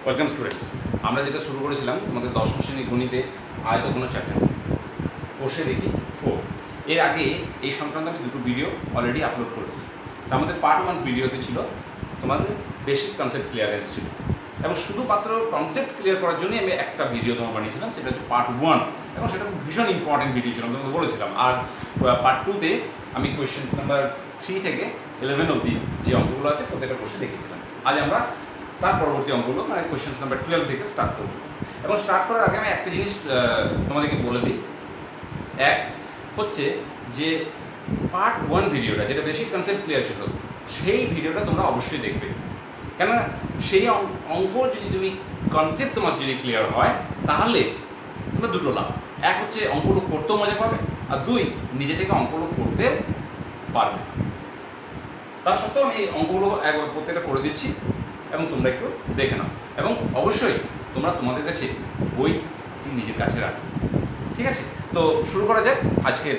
Welcome students. আমরা যেটা শুরু করেছিলাম তোমাদের দশম শ্রেণী গণিতে আয়তঘন চ্যাপ্টার, কোষে দেখি 4। এর আগে এই সংক্রান্ত আমি দুটো ভিডিও অলরেডি আপলোড করেছি। তার মধ্যে পার্ট 1 ভিডিওতে ছিল তোমাদের বেসিক কনসেপ্ট ক্লিয়ারেন্স ছিল, এবং শুধুমাত্র কনসেপ্ট ক্লিয়ার করার জন্যই আমি একটা ভিডিও তোমার বানিয়েছিলাম, সেটা হচ্ছে পার্ট 1, এবং সেটা খুব ভীষণ ইম্পর্টেন্ট ভিডিও ছিল, আমি তোমাকে বলেছিলাম। আর পার্ট 2তে আমি কোয়েশ্চেন্স নাম্বার 3 থেকে 11 অবধি যে অঙ্কগুলো আছে প্রত্যেকটা কোষে দেখেছিলাম। আজ আমরা তার পরবর্তী অঙ্কগুলো মানে কোয়েশ্চেন্স নাম্বার 12 থেকে স্টার্ট করব। এবং স্টার্ট করার আগে আমি একটা জিনিস তোমাদেরকে বলে দিই। এক হচ্ছে যে পার্ট 1 ভিডিওটা, যেটা বেসিক কনসেপ্ট ক্লিয়ার ছিল, সেই ভিডিওটা তোমরা অবশ্যই দেখবে। কেননা সেই অঙ্ক যদি তুমি কনসেপ্ট তোমার যদি ক্লিয়ার হয়, তাহলে তোমার দুটো লাভ। এক হচ্ছে অঙ্কগুলো করতেও মজা পাবে, আর দুই নিজে থেকে অঙ্কগুলো করতে পারবে। তার সত্ত্বেও আমি এই অঙ্কগুলো একবার প্রত্যেকটা করে দিচ্ছি, এবং তোমরা একটু দেখে নাও। এবং অবশ্যই তোমরা তোমাদের কাছে বইটি নিজের কাছে রাখো, ঠিক আছে? তো শুরু করা যাক আজকের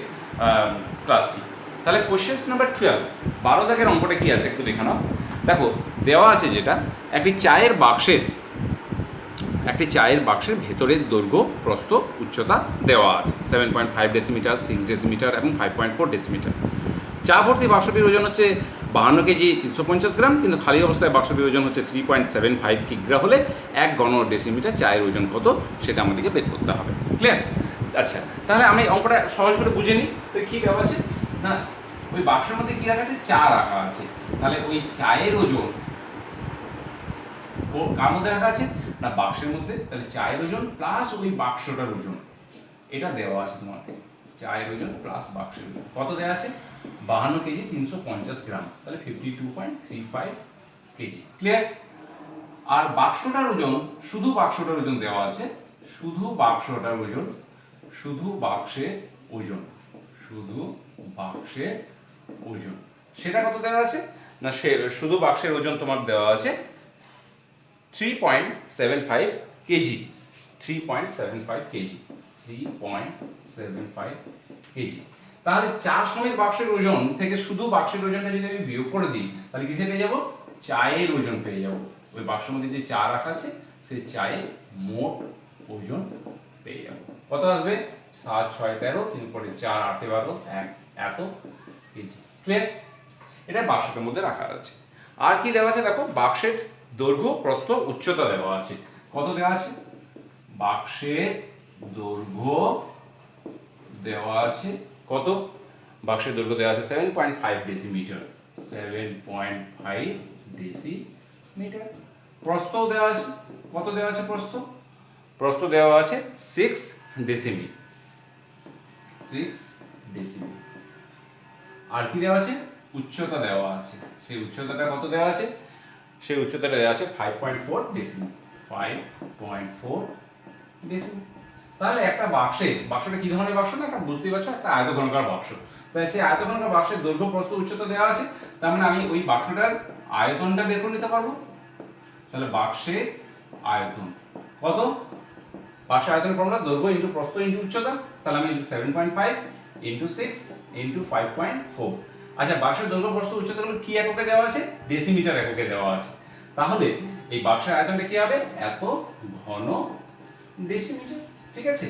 ক্লাসটি। তাহলে কোয়েশ্চেন্স নাম্বার 12, 12 দাগের অঙ্কটা কী আছে একটু দেখে নাও। দেখো, দেওয়া আছে যেটা একটি চায়ের বাক্সের ভেতরের দৈর্ঘ্য, প্রস্থ, উচ্চতা দেওয়া আছে। 7.5 ডেসিমিটার, 6 ডেসিমিটার এবং 5.4 ডেসিমিটার। চা ভর্তি বাক্সটির ওজন হচ্ছে 52 কেজি 350 গ্রাম, কিন্তু খালি অবস্থায় বাক্সটির ওজন হচ্ছে 3.75 কিগ্রা হলে 1 ঘন ডেসিমিটার চায়ের ওজন কত সেটা আমাদেরকে বের করতে হবে। ক্লিয়ার? আচ্ছা, তাহলে আমি অঙ্কটা সহজ করে বুঝে নিই। তো কী দেওয়া আছে না, ওই বাক্সের মধ্যে কী রাখা আছে? চা রাখা আছে। তাহলে ওই চায়ের ওজন ও কার মধ্যে রাখা আছে না, বাক্সের মধ্যে। তাহলে চায়ের ওজন প্লাস ওই বাক্সটার ওজন, এটা দেওয়া আছে তোমাকে। চায়ের ওজন প্লাস বাক্সের ওজন কত দেওয়া আছে? 52 কেজি 350 গ্রাম, তাহলে 52.35 কেজি। ক্লিয়ার? আর বাক্সটার ওজন, শুধু বাক্সটার ওজন দেওয়া আছে, শুধু বাক্সের ওজন সেটা কত দেওয়া আছে না, শুধু বাক্সের ওজন তোমার দেওয়া আছে 3.75 কেজি। 3.75 কেজি। তাহলে চার সমেত বাক্সের ওজন থেকে শুধু বাক্সের ওজনটা যদি আমি বিয়োগ করে দিই, তাহলে কিসে পেয়ে যাব? চায়ের ওজন পেয়ে যাব। ওই বাক্সের মধ্যে যে চা রাখা আছে সেই চায়ের মোট ওজন পেয়ে যাব। কত আসবে? 7 6 13, 3 পরে 4 8 12, এত কেজি। ক্লিয়ার? এটা বাক্সটার মধ্যে রাখা আছে। আর কি দেওয়া আছে দেখো, বাক্সের দৈর্ঘ্য, প্রস্থ, উচ্চতা দেওয়া আছে। কত দেওয়া আছে? বাক্সের দৈর্ঘ্য দেওয়া আছে কত? বাক্সের দৈর্ঘ্য দেওয়া আছে 7.5 ডেসিমিটার। 7.5 ডেসিমিটার। প্রস্থ দেওয়া আছে কত? দেওয়া আছে প্রস্থ দেওয়া আছে 6 ডেসিমি। আর কি দেওয়া আছে? উচ্চতা দেওয়া আছে। সেই উচ্চতাটা কত দেওয়া আছে? সেই উচ্চতাটা দেওয়া আছে 5.4 ডেসিমি। 5.4 ডেসিমি। তাহলে একটা বাক্সটা কি ধরনের বাক্স না, একটা বুঝতেই পারছো, একটা আয়তঘনকার বাক্স। তাই সেই আয়তঘনকার বাক্সের দৈর্ঘ্য, প্রস্থ, উচ্চতা দেওয়া আছে। তার মানে আমি ওই বাক্সটার আয়তনটা বের করে নিতে পারবো। তাহলে বাক্সের আয়তন কত? বাক্সের আয়তন ফর্মুলা দৈর্ঘ্য ইনটু প্রস্থ ইনটু উচ্চতা। তাহলে আমি 7.5 ইনটু 6 ইনটু 5.4। আচ্ছা, বাক্সের দৈর্ঘ্য, প্রস্থ, উচ্চতাগুলো কি এককে দেওয়া আছে? ডেসিমিটার এককে দেওয়া আছে। তাহলে এই বাক্সের আয়তনটা কি হবে? এত ঘন ডেসিমিটার। ঠিক আছে?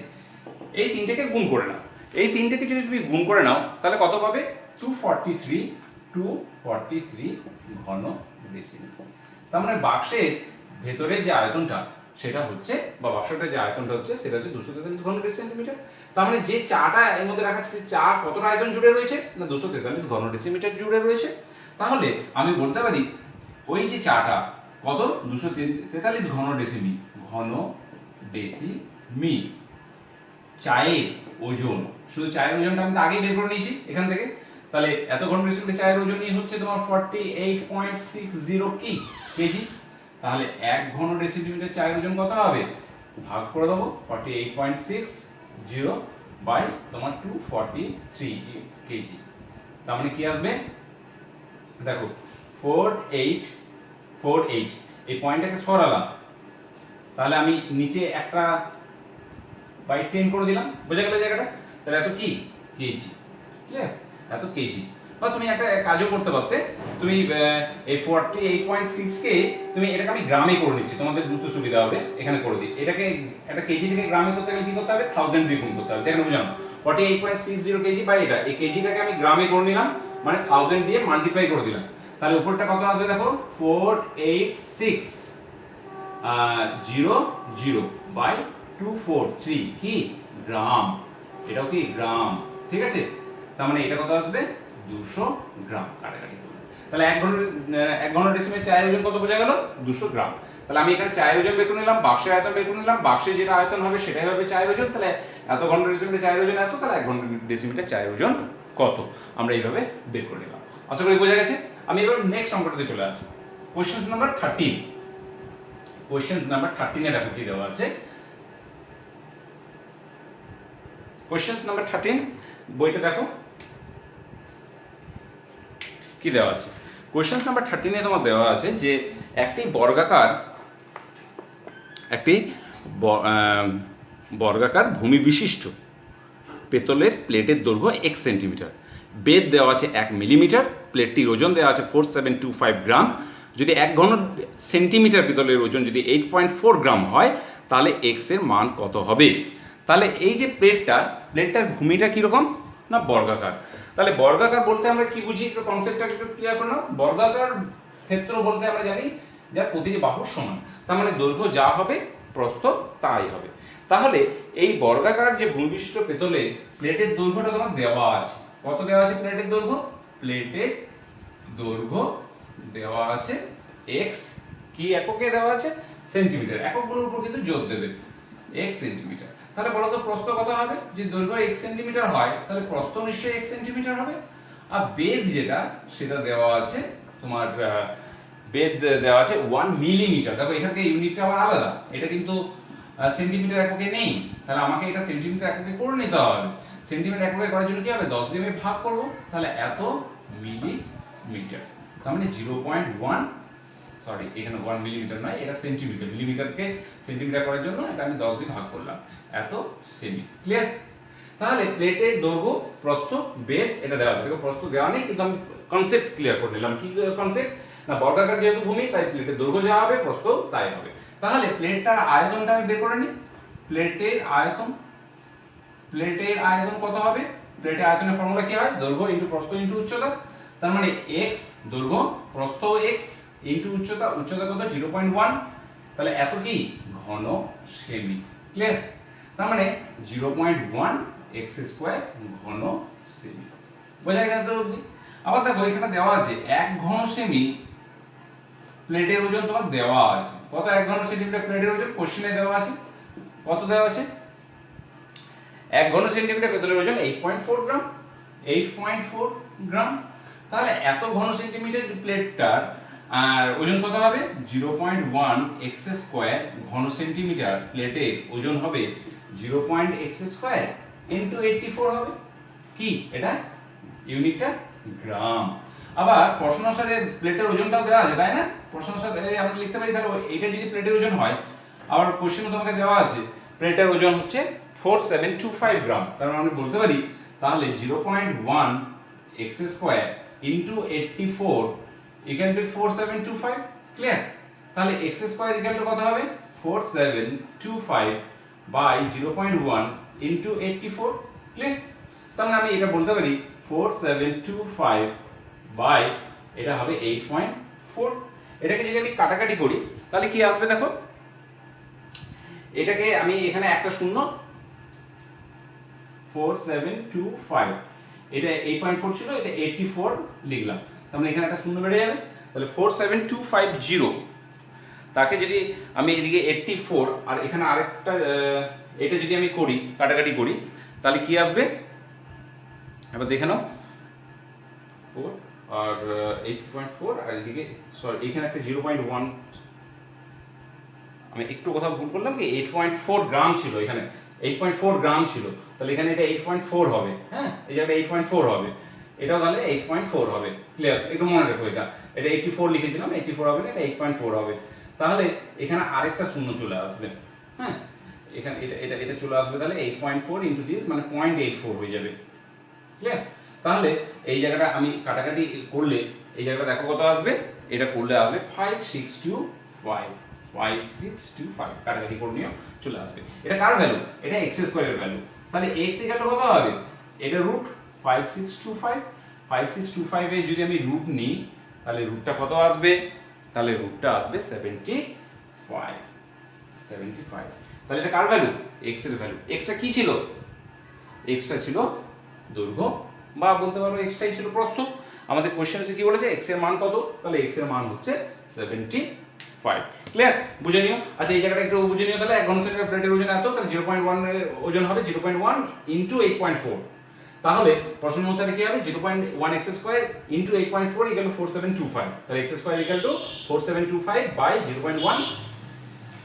এই তিনটাকে গুণ করে নাও। এই তিনটাকে যদি তুমি গুণ করে নাও, তাহলে কত পাবে? 243 ঘন ডেসিমিটার। তার মানে বাক্সের ভেতরের যে আয়তনটা সেটা হচ্ছে, বা বাক্সটার যে আয়তনটা হচ্ছে সেটা হচ্ছে 243 ঘন ডেসিমিটার। তার মানে যে চাটা এর মধ্যে রাখা আছে, চা কতটা আয়তন জুড়ে রয়েছে না, 243 ঘন ডেসিমিটার জুড়ে রয়েছে। তাহলে আমি বলতে পারি ওই যে চাটা কত? 243 ঘন ডেসিমি। চায়ের ওজন, শুধু চায়ের ওজনটা আমি তো আগেই বের করে নিয়েছি এখান থেকে। তাহলে এত ঘন ডেসিমিটার চায়ের ওজনই হচ্ছে তোমার 48.60 কেজি। তাহলে 1 ঘন ডেসিমিটার চায়ের ওজন কত হবে? ভাগ করে দেবো 48.60 বাই তোমার 243 কেজি। তার মানে কি আসবে দেখো, 48 এই পয়েন্টটাকে সরালাম, তাহলে আমি নিচে একটা বাই 10 করে দিলাম, বোঝা গেল জায়গাটা? তাহলে এত কি? কেজি। ক্লিয়ার? এত কেজি। বা তুমি একটা কাজও করতে পারতে, তুমি এই 48.6 কে তুমি এটাকে আমি গ্রামে করে নিচ্ছি, তোমাদের বুঝতে সুবিধা হবে, এখানে করে দিই। এটাকে একটা কেজি থেকে গ্রামে করতে গেলে কি করতে হবে, 1000 দিয়ে গুণ করতে হবে, দেখেন বুঝলাম 48.60 কেজি বাই এটা, এই কেজিটাকে আমি গ্রামে করে নিলাম, মানে 1000 দিয়ে মাল্টিপ্লাই করে দিলাম, তাহলে উপরটা কত আসবে দেখো 48600 বাই 243 কি গ্রাম, এটাও কি গ্রাম, ঠিক আছে। তার মানে এটা কত আসবে 200 গ্রাম কাটাকাটি করবে। তাহলে এক ঘন ডেসিমেল চায়ের ওজন কত বোঝা গেল 200 গ্রাম। তাহলে আমি এখানে চায়ের ওজন বের করে নিলাম, বাক্সের আয়তন বের করে নিলাম, বাক্সে যেটা আয়তন হবে সেটাই হবে চায়ের ওজন। তাহলে এত ঘন ডেসিমেল চায়ের ওজন এত, তাহলে এক ঘন ডেসিমেল চায়ের ওজন কত, আমরা এইভাবে বের করে নিলাম। আশা করি বোঝা গেছে। আমি এবার নেক্সট অঙ্কটাতে চলে আসি, কোশ্চেন নাম্বার 13। কোশ্চেন নাম্বার 13 এ দেখো কি দেওয়া আছে। কোশ্চেন নাম্বার 13 বইটা দেখো কি দেওয়া আছে। কোশ্চেন নাম্বার 13 এ তোমার দেওয়া আছে যে একটি বর্গাকার ভূমি বিশিষ্ট পেতলের প্লেটের দৈর্ঘ্য 1 সেন্টিমিটার, বেদ দেওয়া আছে 1 মিলিমিটার, প্লেটটির ওজন দেওয়া আছে 4725 গ্রাম। যদি 1 ঘন সেন্টিমিটার পিতলের ওজন যদি 8.4 গ্রাম হয়, তাহলে এক্স এর মান কত হবে। তাহলে এই যে প্লেটটার ভূমিটা কীরকম না বর্গাকার। তাহলে বর্গাকার বলতে আমরা কি বুঝি, একটু কনসেপ্টটা একটু ক্লিয়ার করে নাও। বর্গাকার ক্ষেত্র বলতে আমরা জানি যার প্রতিটি বাহু সমান, তার মানে দৈর্ঘ্য যা হবে প্রস্থ তাই হবে। তাহলে এই বর্গাকার যে ভূমি বিশিষ্ট পেতলে প্লেটের দৈর্ঘ্যটা তোমার দেওয়া আছে, কত দেওয়া আছে প্লেটের দৈর্ঘ্য, প্লেটের দৈর্ঘ্য দেওয়া আছে এক্স, কি এককে দেওয়া আছে সেন্টিমিটার, এককগুলোর উপর কিন্তু জোর দেবে x সেন্টিমিটার। তাহলে বলো তো প্রস্থ কত হবে, যে দৈর্ঘ্য x সেন্টিমিটার হয় তাহলে প্রস্থ নিশ্চয়ই x সেন্টিমিটার হবে। আর বেধ যেটা সেটা দেওয়া আছে তোমার, বেধ দেওয়া আছে 1 মিলিমিটার। দেখো এখানে ইউনিটটা আবার আলাদা, এটা কিন্তু সেন্টিমিটার এককে নেই, তাহলে আমাকে এটা সেন্টিমিটার এককে করে নিতে হবে। সেন্টিমিটার এককে করার জন্য কি হবে 10 দিয়ে আমি ভাগ করব, তাহলে এত মিলিমিটার, তার মানে 0.1, সরি এখানে 1 মিলিমিটার নয়, এটা সেন্টিমিটার, মিলিমিটারকে সেন্টিমিটার করার জন্য এটা আমি 10 দিয়ে ভাগ করলাম, এত সেমি। ক্লিয়ার। তাহলে প্লেটের দৈর্ঘ্য প্রস্থ বেধ এটা দেওয়া আছে, দেখো প্রস্থ দেওয়া নেই কিন্তু আমি কনসেপ্ট ক্লিয়ার করে নিলাম। কি কনসেপ্ট না, বর্গাকার যেহেতু ভূমি তাই প্লেটের দৈর্ঘ্য যা হবে প্রস্থ তাই হবে। তাহলে প্লেটটার আয়তনটা আমি বের করে নিই, প্লেটের আয়তন কত হবে, প্লেটের আয়তনের ফর্মুলা কি হয় দৈর্ঘ্য ইনটু প্রস্থ ইনটু উচ্চতা, তার মানে x দৈর্ঘ্য প্রস্থ x ইনটু উচ্চতা, উচ্চতা কত 0.1, তাহলে এত কি ঘন সেমি। ক্লিয়ার। তার মানে 0.1 x স্কয়ার ঘন সেমি, বোঝা গেল তো অবধি। আবার দেখো এখানে দেওয়া আছে 1 ঘন সেমি প্লেটের ওজন তোমার দেওয়া আছে, কত 1 ঘন সেন্টিমিটার প্লেটের ওজন কোশ্চেনে দেওয়া আছে, কত দেওয়া আছে 1 ঘন সেন্টিমিটার পেতলের ওজন 8.4 গ্রাম, 8.4 গ্রাম। তাহলে এত ঘন সেন্টিমিটার প্লেটটার আর ওজন কত হবে 0.1 x স্কয়ার ঘন সেন্টিমিটার প্লেটের ওজন হবে 0.x স্কয়ার ইনটু 84 হবে, কি এটা ইউনিটটা গ্রাম। আবার প্রশ্ন অনুসারে প্লেটের ওজনটাও দেওয়া আছে তাই না, প্রশ্ন অনুসারে আমরা লিখতে পারি, তাহলে এটা যদি প্লেটের ওজন হয়, আবার কোশ্চেনে তোমাকে দেওয়া আছে প্লেটের ওজন হচ্ছে 4725 গ্রাম, তার মানে আমরা বলতে পারি তাহলে 0.1 x square into 84 equal to 4725। Clear. তাহলে x স্কয়ার ইকুয়াল টু কত হবে 4725 বাই 0.1 ইনটু 84। ক্লিয়ার। তাহলে আমি এটা বলতে পারি 4725 বাই এটা হবে 8.4। এটাকে যদি আমি কাটাকাটি করি তাহলে কি আসবে দেখো, এটাকে আমি এখানে একটা শূন্য 4725, এটা 8.4 ছিল, এটা 84 লিখলাম, তার মানে এখানে একটা শূন্য বেড়ে যাবে, তাহলে 47250 তাকে যদি আমি এদিকে 84 আর এখানে আরেকটা এটা যদি আমি করি কাটাকাটি করি তাহলে কি আসবে এবার দেখে নাও, 4 আর 8.4 আর এদিকে সরি এখানে একটা 0.1, আমি একটু কথা ভুল করলাম, কি 8.4 গ্রাম ছিল এখানে, 8.4 গ্রাম ছিল, তাহলে এখানে এটা 8.4 হবে, হ্যাঁ এই জায়গাটা 8.4 হবে, এটাও তাহলে 8.4 হবে। ক্লিয়ার, একটু মনে রাখো এটা 84 লিখেছিলাম, 84 হবে না, এটা 8.4 হবে। তাহলে এখানে আরেকটা শূন্য চলে আসবে, হ্যাঁ এখানে এটা চলে আসবে, তাহলে 8.4 ইনটু দিস মানে 0.84 হয়ে যাবে। ক্লিয়ার। তাহলে এই জায়গাটা আমি কাটাকাটি করলে এই জায়গাটা দেখো কত আসবে, এটা করলে আসবে 5625, 5625 কাটাকাটি করে নিও চলে আসবে। এটা কার ভ্যালু? এটা x স্কয়ারের ভ্যালু। তাহলে x ইকুয়াল টু কত হবে? এটা রুট 5625, 5625 এ যদি আমি রুট নিই তাহলে রুটটা কত আসবে? তাহলে রুটটা আসবে 75, 75। তাহলে এটা কার ভ্যালু? x এর ভ্যালু। x টা কি ছিল? x টা ছিল দৈর্ঘ্য, বা বলতে পারো x টাই ছিল প্রস্থ। আমাদের কোশ্চেনে কি বলেছে? x এর মান কত? তাহলে x এর মান হচ্ছে 75। ক্লিয়ার? বুঝে নিও। আচ্ছা এই জায়গাটা একটু বুঝে নিও তাহলে। 1 ঘন সেন্টিমিটার প্লেটের ওজন এত, তাহলে 0.1 এর ওজন হবে 0.1 ইনটু 8.4। তাহলে প্রশ্ন অনুসারে কি হবে? 0.1 x square into 8.4 equal to 4725। তাহলে x square equal to 4725 by 0.1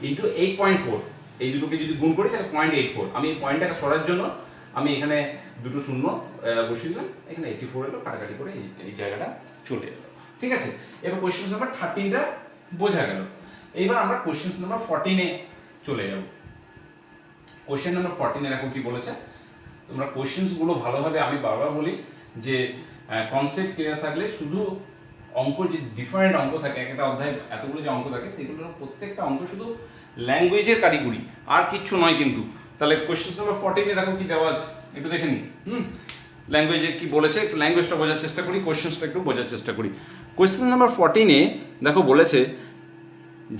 into 8.4। এই দুটোকে যদি গুণ করি তাহলে 0.84। আমি এই পয়েন্টটাকে সরার জন্য আমি এখানে দুটো শূন্য বসিয়ে দিলাম, এখানে 84 এলো, কাটাকাটি করে এই জায়গাটা চলে এলো। ঠিক আছে? এবার কোশ্চেন নাম্বার 13টা বোঝা গেল। এইবার আমরা কোশ্চেন নাম্বার 14 এ চলে যাব। কোশ্চেন নাম্বার 14 এ দেখো কি বলেছে। তোমরা কোশ্চেনস গুলো ভালোভাবে, আমি বারবার বলি যে কনসেপ্ট ক্লিয়ার থাকলে শুধু অঙ্ক, যে ডিফারেন্ট অঙ্ক থাকে একটা অধ্যায়ে এতগুলো যে অঙ্ক থাকে সেগুলোর প্রত্যেকটা অঙ্ক শুধু ল্যাঙ্গুয়েজের কারিগরি, আর কিচ্ছু নয় কিন্তু। তাহলে কোশ্চেন নাম্বার 14 এ দেখো কি দেওয়া আছে, একটু দেখে নিই। ল্যাঙ্গুয়েজে কি বলেছে একটু ল্যাঙ্গুয়েজটা বোঝার চেষ্টা করি, কোশ্চেনসটা একটু বোঝার চেষ্টা করি। কোশ্চেন নাম্বার 14 এ দেখো বলেছে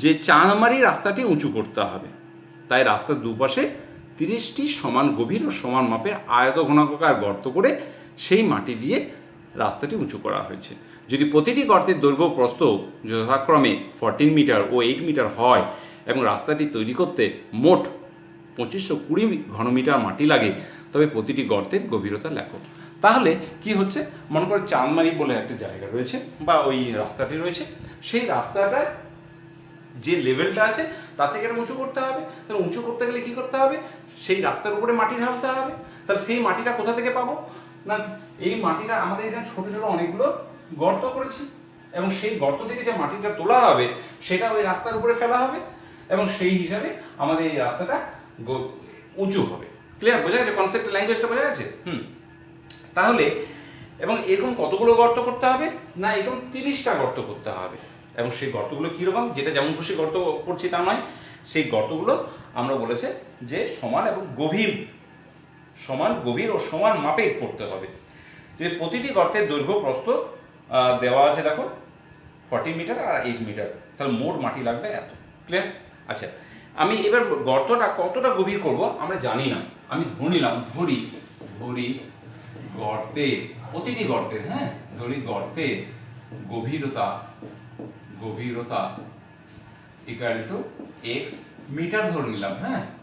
যে চারমারি রাস্তাটি উঁচু করতে হবে, তাই রাস্তার দুপাশে 30টি সমান গভীর ও সমান মাপের আয়ত ঘনাকার গর্ত করে সেই মাটি দিয়ে রাস্তাটি উঁচু করা হয়েছে। যদি প্রতিটি গর্তের দৈর্ঘ্য প্রস্থ যথাক্রমে 14 মিটার ও 8 মিটার হয় এবং রাস্তাটি তৈরি করতে মোট 2520 ঘনমিটার মাটি লাগে, তবে প্রতিটি গর্তের গভীরতা লেখো। তাহলে কি হচ্ছে, মনে করো চাঁদমারি বলে একটা জায়গা রয়েছে বা ওই রাস্তাটি রয়েছে, সেই রাস্তাটার যে লেভেলটা আছে তার থেকে এটা উঁচু করতে হবে। তাহলে উঁচু করতে গেলে কি করতে হবে? সেই রাস্তার উপরে মাটি ঢালতে হবে। তাহলে সেই মাটিটা কোথা থেকে পাবো? না, এই মাটিটা আমাদের এখানে ছোট ছোট অনেকগুলো গর্ত করেছি, এবং সেই গর্ত থেকে যে মাটিটা তোলা হবে সেটা ওই রাস্তার উপরে ফেলা হবে, এবং সেই হিসাবে আমাদের এই রাস্তাটা উঁচু হবে। ক্লিয়ার? বোঝা গেছে কনসেপ্ট, ল্যাঙ্গুয়েজটা বোঝা গেছে? তাহলে এবং এরকম কতগুলো গর্ত করতে হবে? না, এরকম 30টা গর্ত করতে হবে। এবং সেই গর্তগুলো কীরকম? যেটা যেমন খুশি গর্ত করছি তা নয়, সেই গর্তগুলো আমরা বলেছে যে সমান এবং গভীর, সমান গভীর ও সমান মাপে করতে হবে। যে প্রতিটি গর্তের দৈর্ঘ্য প্রস্থ দেওয়া আছে দেখো 40 মিটার আর 8 মিটার, তাহলে মোট মাটি লাগবে এত। ক্লিয়ার? আচ্ছা, আমি এবার গর্তটা কতটা গভীর করব আমরা জানি না, আমি ধরে নিলাম, ধরি গর্তের, প্রতিটি গর্তের, ধরি গর্তের গভীরতা ইকুয়াল টু x মিটার ধরে নিলাম।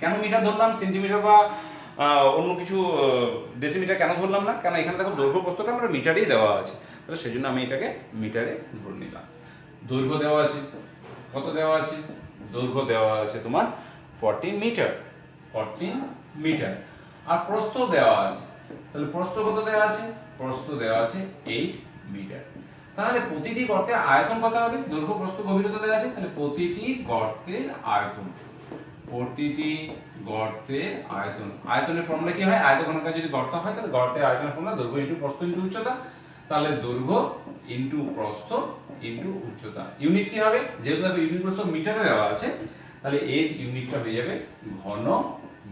কেন মিটার ধরলাম? সেন্টিমিটার বা অন্য কিছু ডেসিমিটার কেন ধরলাম না? কেন এখানে দেখো দৈর্ঘ্য প্রস্থটা আমরা মিটারেই দেওয়া আছে, তাহলে সেই জন্য আমি এটাকে মিটারে ধরে নিলাম। দৈর্ঘ্য দেওয়া আছে, কত দেওয়া আছে? দৈর্ঘ্য দেওয়া আছে তোমার 14 মিটার, 14 মিটার। আর প্রস্থ দেওয়া আছে, তাহলে প্রস্থ কত দেওয়া আছে? প্রস্থ দেওয়া আছে 8 মিটার। তাহলে প্রতিটি গর্তের আয়তন কত হবে? দৈর্ঘ্য প্রস্থ গভীরতা দেওয়া আছে, তাহলে প্রতিটি গর্তের আয়তন, আয়তনের ফর্মুলা কি হয়? আয়ত ঘনকার যদি গর্ত হয় তাহলে গর্তের আয়তনের ফর্মুলা দৈর্ঘ্য ইনটু প্রস্থ ইনটু উচ্চতা। তাহলে দৈর্ঘ্য ইনটু প্রস্থ ইনটু উচ্চতা। ইউনিট কি হবে? যেহেতু দেখো ইউনিট প্রস্থ মিটারে দেওয়া আছে, তাহলে এর ইউনিটটা হয়ে যাবে ঘন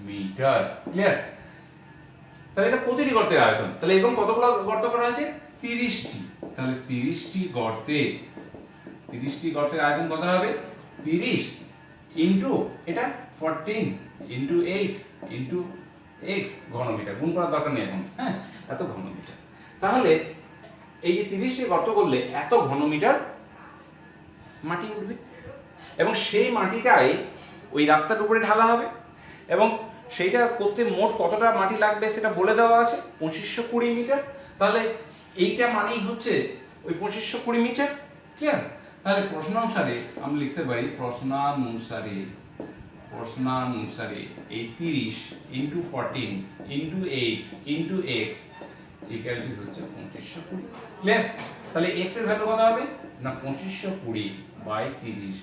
মিটার। ক্লিয়ার? তাহলে এটা প্রতিটি গর্তের আয়তন। তাহলে এরকম কতগুলো গর্ত করা আছে? 30টি। তাহলে 30টি গর্তের আয়তন কত হবে? 30 ইনটু এটা 14 ইনটু 8 ইনটু x ঘনমিটার। গুণ করার দরকার নেই এখন, এত ঘনমিটার। তাহলে এই যে 30টি গর্ত করলে এত ঘনমিটার মাটি উঠবে, এবং সেই মাটিটাই ওই রাস্তার উপরে ঢালা হবে, এবং সেইটা করতে মোট কতটা মাটি লাগবে সেটা বলে দেওয়া আছে 2520 মিটার। তাহলে এইটা মানেই হচ্ছে ওই 2520 মিটার। ক্লিয়ার? তাহলে প্রশ্নানুসারে আমরা লিখতে পারি, প্রশ্নানুসারে এই 30 into 14 into 8 into x equal to হচ্ছে 2520। ক্লিয়ার? তাহলে x এর ভ্যালু কত হবে? না 2520 বাই 30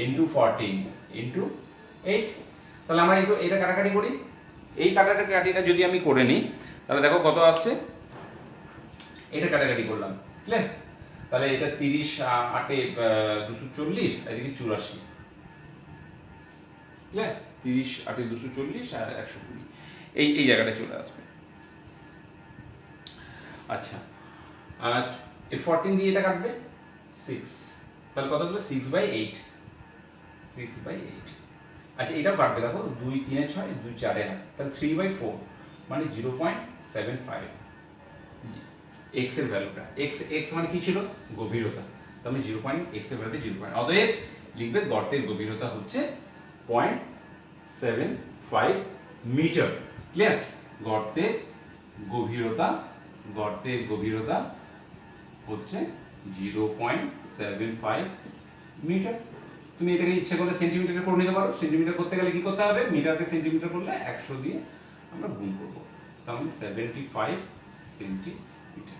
ইনটু 14 ইনটু 8। তাহলে আমরা একটু এটা কাটাকাটি করি। এই কাটাকাটিটা যদি আমি করে নিই তাহলে দেখো কত আসছে, এটা কাটাকাটি করলাম, ক্লিয়ার? তাহলে এটা 30 8 240, এদিকে 84, ক্লিয়ার? 30 8 240 আর 120, এই জায়গাটা চলে আসবে। আচ্ছা, আর এই 14 দিয়ে এটা কাটবে 6, তাহলে কত হবে? 6/8, 6/8। আচ্ছা, এটাও কাটবে, দেখো 2 3 6 2 4 8, তাহলে 3/4 মানে 0.75 x এর ভ্যালুটা। x মানে কি ছিল? গভীরতা। তাহলে 0.x এর ভ্যালুটা 0. অতএব লিখবে গর্তের গভীরতা হচ্ছে 0.75 মিটার, ক্লিয়ার? গর্তের গভীরতা হচ্ছে 0.75 মিটার। তুমি এটাকে ইচ্ছে করলে সেন্টিমিটারে করে নিতে পারো। সেন্টিমিটার করতে গেলে কি করতে হবে? মিটারকে সেন্টিমিটার করলে 100 দিয়ে আমরা গুণ করব, তাহলে 75 সেন্টিমিটার।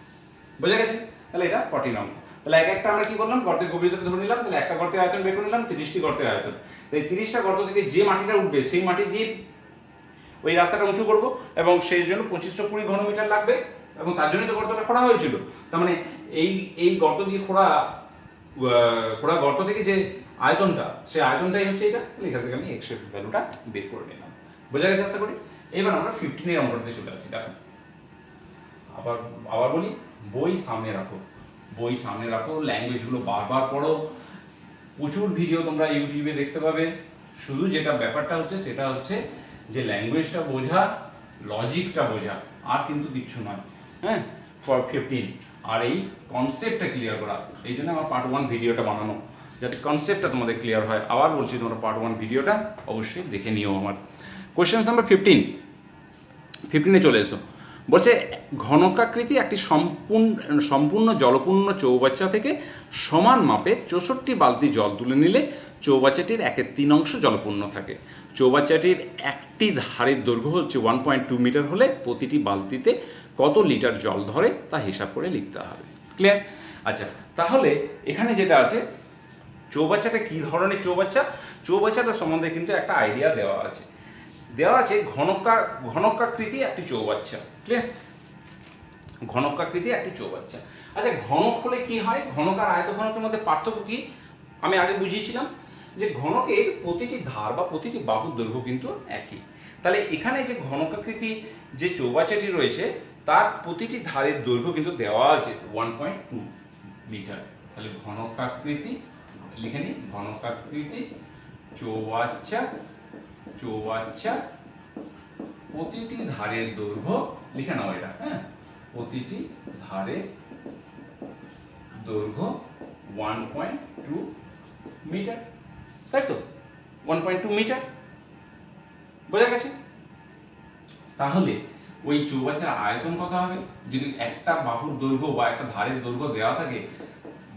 বোঝা গেছে? তাহলে এটা 14 অঙ্ক। তাহলে একটা আমরা কি করলাম? গর্তের গভীরতা ধরে নিলাম। তাহলে একটা গর্তের আয়তন বের করে নিলাম, 30টি গর্তের আয়তন। এই 30টা গর্ত থেকে যে মাটিটা উঠবে সেই মাটি দিয়ে ওই রাস্তাটা উঁচু করব, এবং সেই জন্য 2520 ঘনমিটার লাগবে, এবং তার জন্যই তো গর্তটা খোঁড়া হয়েছিল। তার মানে এই গর্ত দিয়ে খোঁড়া গর্ত থেকে যে আয়তনটা, সেই আয়তনটাই হচ্ছে এটা। এখান থেকে আমি এক্স এর ভ্যালুটা বের করে নিলাম। বোঝা গেছে আশা করি? এবার আমরা 15 এর অঙ্কটাতে চলে আসি। দেখো, আবার বলি, বই সামনে রাখো, ল্যাঙ্গুয়েজগুলো বারবার পড়ো। প্রচুর ভিডিও তোমরা ইউটিউবে দেখতে পাবে। শুধু যেটা ব্যাপারটা হচ্ছে সেটা হচ্ছে যে ল্যাঙ্গুয়েজটা বোঝা, লজিকটা বোঝা, আর কিন্তু কিচ্ছু নয়। হ্যাঁ, ফর 15। আর এই কনসেপ্টটা ক্লিয়ার করা, এই জন্য আমার পার্ট 1 ভিডিওটা বানানো, যাতে কনসেপ্টটা তোমাদের ক্লিয়ার হয়। আবার বলছি, তোমরা পার্ট 1 ভিডিওটা অবশ্যই দেখে নিও আমার। কোয়েশ্চেন নাম্বার 15-এ চলে এসো। বলছে ঘনকাকৃতি একটি সম্পূর্ণ জলপূর্ণ চৌবাচ্চা থেকে সমান মাপের 64 বালতি জল তুলে নিলে চৌবাচ্চাটির 1/3 অংশ জলপূর্ণ থাকে। চৌবাচ্চাটির একটি ধারের দৈর্ঘ্য হচ্ছে 1.2 মিটার হলে প্রতিটি বালতিতে কত লিটার জল ধরে তা হিসাব করে লিখতে হবে। ক্লিয়ার? আচ্ছা, তাহলে এখানে যেটা আছে, চৌবাচ্চাটা কি ধরনের চৌবাচ্চাটা সম্বন্ধে কিন্তু একটা আইডিয়া দেওয়া আছে। ঘনকাকৃতি একটি চৌবাচ্চা। ক্লিয়ার? ঘনকাকৃতি একটি চৌবাচ্চা। আচ্ছা, ঘনক হলে কি হয়? ঘনক আর আয়তঘনকের মধ্যে পার্থক্য কি? আমি আগে বুঝিয়েছিলাম যে ঘনকের প্রতিটি ধার বা প্রতিটি বাহুর দৈর্ঘ্য কিন্তু একই। তাহলে এখানে যে ঘনকাকৃতি যে চৌবাচ্চাটি রয়েছে তার প্রতিটি ধারের দৈর্ঘ্য কিন্তু দেওয়া আছে 1.2 মিটার। তাহলে ঘনকাকৃতি লিখে নিই, ঘনকাকৃতি চৌবাচ্চা প্রতিটি ধারের দৈর্ঘ্য লিখে নাও এটা। হ্যাঁ, প্রতিটি ধারের দৈর্ঘ্য 1.2 মিটার, তাই তো? 1.2 মিটার। বোঝা গেছে? তাহলে ওই চৌবাচ্চার আয়তন কত হবে? যদি একটা বাহুর দৈর্ঘ্য বা একটা ধারের দৈর্ঘ্য দেওয়া থাকে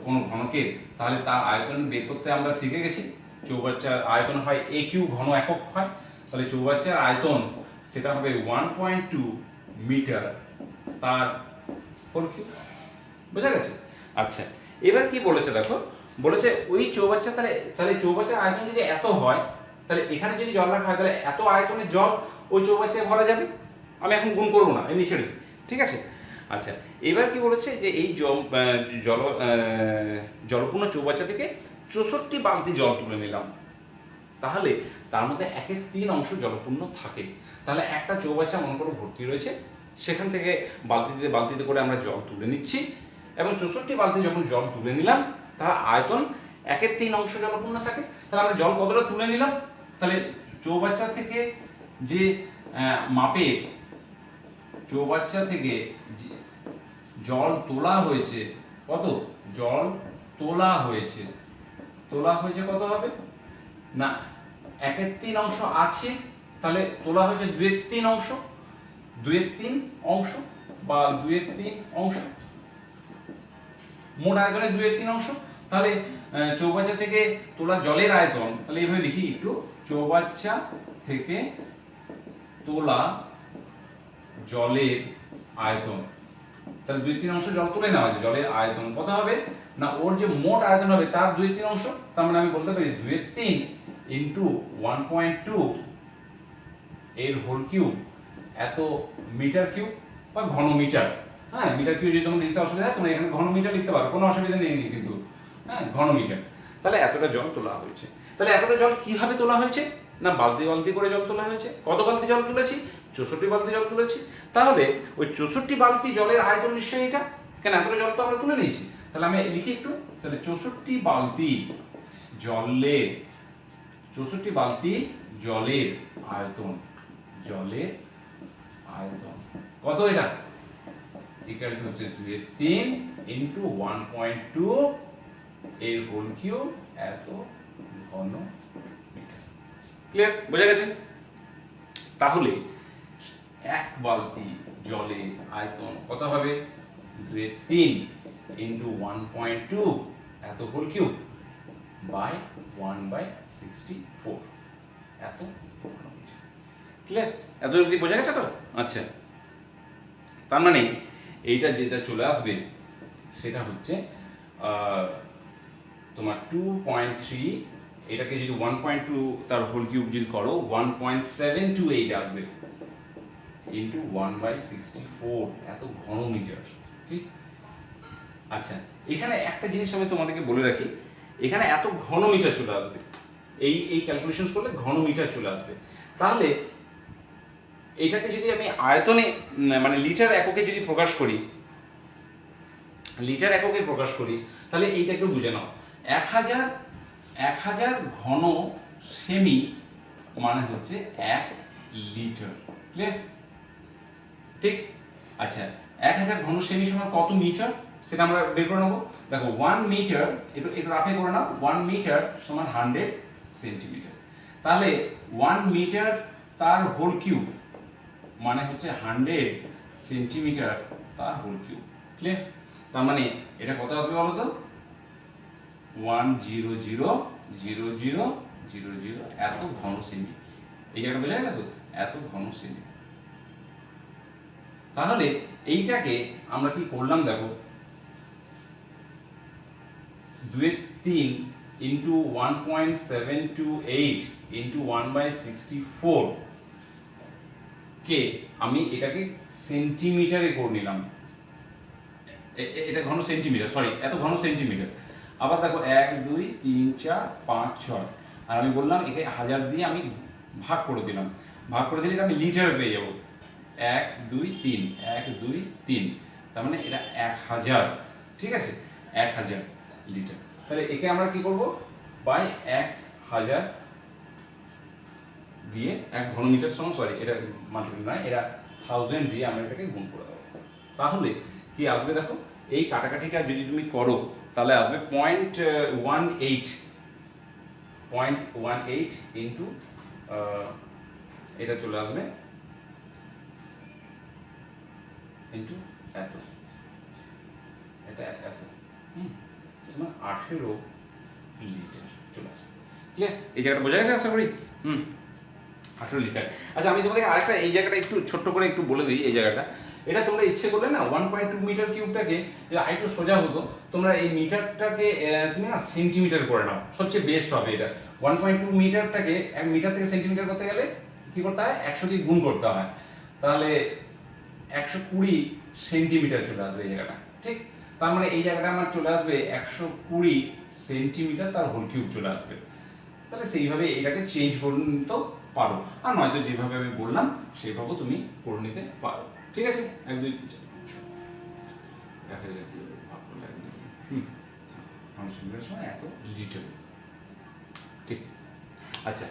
কোনো ঘনকের, তাহলে তার আয়তন বের করতে আমরা শিখে গেছি। চৌবাচ্চার আয়তন হয় a কিউ, ঘন একক হয়। তাহলে চৌবাচ্চার আয়তন সেটা হবে 1.2 মিটার, তার হোল কিউব। বোঝা গেছে? আচ্ছা, এবার কি বলেছে দেখো, বলেছে ওই চৌবাচ্চা, তাহলে চৌবাচ্চার আয়তন যদি এত হয়, তাহলে এখানে যদি জল রাখা হয়, তাহলে এত আয়তনের জল ওই চৌবাচ্চায় ভরা যাবে। আমি এখন গুণ করবো না, এমনি ছেড়ে দিই, ঠিক আছে? আচ্ছা, এবার কি বলেছে যে এই জলপূর্ণ চৌবাচ্চা থেকে 64 বালতি জল তুলে নিলাম, তাহলে তার মধ্যে 1/3 অংশ জলপূর্ণ থাকে। তাহলে একটা চৌবাচ্চা মনে করো ভর্তি রয়েছে, সেখান থেকে বালতিতে করে আমরা জল তুলে নিচ্ছি, এবং 64 বালতি যখন জল তুলে নিলাম তার আয়তন 1/3 অংশ জলপূর্ণ থাকে। তাহলে আমরা জল কতটা তুলে নিলাম? তাহলে চৌবাচ্চা থেকে যে মাপে চৌবাচ্চা থেকে জল তোলা হয়েছে, কত জল তোলা হয়েছে কত হবে না, 1/3 অংশ আছে, তাহলে তোলা হয়েছে 2/3 অংশ, 2/3 অংশ বা 2/3 অংশ, মোট আয়তনের 2/3 অংশ। তাহলে চৌবাচ্চা থেকে তোলা জলের আয়তন, তাহলে এইভাবে লিখি একটু, চৌবাচ্চা থেকে তোলা জলের আয়তন, তাহলে 2/3 অংশ জল তুলে নেওয়া আছে, জলের আয়তন কত হবে না, ওর যে মোট আয়তন হবে তার 2/3 অংশ। তার মানে আমি বলতে পারি 2/3 ইন্টু 1.2 এর হোল কিউব, এত মিটার কিউব বা ঘন মিটার। হ্যাঁ, মিটার কিউ যদি তোমাদের লিখতে অসুবিধা হয় তোমরা এখানে ঘন মিটার লিখতে পারো, কোনো অসুবিধা নেই কিন্তু, হ্যাঁ, ঘন মিটার। তাহলে এতটা জল তোলা হয়েছে। তাহলে এতটা জল কিভাবে তোলা হয়েছে? না বালতি বালতি করে জল তোলা হয়েছে। কত বালতি জল তুলেছি? 64 বালতি জল তুলেছি। তাহলে ওই 64 বালতি জলের আয়তন নিশ্চয়ই এটা, কেন এতটা জল তো আমরা তুলে নিয়েছি। তাহলে আমি লিখি একটু, তাহলে 64 বালতি জলের, 64 বালতি জলের আয়তন, জলের আয়তন কত? এটা ইকুয়াল টু হচ্ছে 3 ইনটু 1.2 এর হোল কিউব এত ঘন মিটার। ক্লিয়ার? বোঝা গেছে? তাহলে এক বালতি জলের আয়তন কত হবে? 3 ইনটু 1.2 এত হোল কিউব বাই 1/64 এত ঘন মিটার। ক্লিয়ার? এত অবধি বোঝা গেছে তো? আচ্ছা, তার মানে এইটা যেটা চলে আসবে সেটা হচ্ছে তোমার 2.3, এটাকে যদি 1.2 তার হোল কিউব যদি করো 1.728 আসবে ইন্টু 1/64 এত ঘন মিটার। ঠিক? আচ্ছা, এখানে একটা জিনিস আমি তোমাদেরকে বলে রাখি, এখানে এত ঘন মিটার চলে আসবে, এই ক্যালকুলেশন করলে ঘন মিটার চলে আসবে। তাহলে এটাকে যদি আমি আয়তনে মানে লিটার এককে যদি প্রকাশ করি, লিটার এককে প্রকাশ করি, তাহলে এইটা একটু বুঝে নাও। 1000 ঘন সেমি মানে হচ্ছে 1 লিটার। ক্লিয়ার? ঠিক? আচ্ছা, 1000 ঘন সেমি সমান কত মিটার সেটা আমরা বের করে নেবো। দেখো 1 মিটার, একটু রাফে করে নাও, 1 মিটার সমান 100 সেন্টিমিটার। তাহলে 1 মিটার তার হোল কিউব মানে হচ্ছে 100 সেন্টিমিটার তার হোল কিউব। ক্লিয়ার? তার মানে এটা কত আসবে বলো তো? 1000000 এত ঘন সেমি। এই জায়গাটা বোঝা গেছে তো? এত ঘন সেমি। তাহলে এইটাকে আমরা কি করলাম দেখো, 2/3 ইন্টু 1.728 ইন্টু 1/64 কে আমি এটাকে সেন্টিমিটারে করে নিলাম। এটা ঘন সেন্টিমিটার, সরি এত ঘন সেন্টিমিটার। আবার দেখো 1 2 3 4 5 6, আর আমি বললাম একে 1000 দিয়ে আমি ভাগ করে দিলাম, ভাগ করে দিলে আমি লিটারে পেয়ে যাবো। 1 2 3 1 2 3, তার মানে এটা 1000। ঠিক আছে? 1000 লিটার। তাহলে একে আমরা কি করব? বাই 1000 দিয়ে 1 ঘন মিটার সমান, সরি এটা মাল্টিপ্লাই নয়, এটা 1000 দিয়ে আমরা এটাকে গুণ করে দেবো। তাহলে কি আসবে দেখো, এই কাটাকাটিটা যদি তুমি করো তাহলে আসবে 0.18 ইন্টু এটা চলে আসবে ইন্টু এত, এটা এত 18 লিটার চলে আসবে। ক্লিয়ার? এই জায়গাটা বোঝা গেছে আশা করি? 18 লিটার। আচ্ছা, আমি তোমাদেরকে আরেকটা এই জায়গাটা একটু ছোট্ট করে একটু বলে দিই। এই জায়গাটা এটা তোমরা ইচ্ছে করলে না 1.2 মিটার কিউবটাকে আরেকটু সোজা হতো, তোমরা এই মিটারটাকে তুমি না সেন্টিমিটার করে নাও, সবচেয়ে বেস্ট হবে এটা। 1.2 মিটারটাকে 1 মিটার থেকে সেন্টিমিটার করতে গেলে কি করতে হয়? 100 দিয়ে গুণ করতে হয়, তাহলে 120 সেন্টিমিটার চলে আসবে এই জায়গাটা। ঠিক? তার মানে এই জায়গাটা আমার চলে আসবে 120 সেন্টিমিটার তার হোল কিউব চলে আসবে। তাহলে সেইভাবে এটাকে চেঞ্জ করে নিতে পারো, আর নয়তো যেভাবে আমি বললাম সেইভাবে তুমি করে নিতে পারো। ঠিক আছে? 1 2 সময় এত লিটার। ঠিক? আচ্ছা,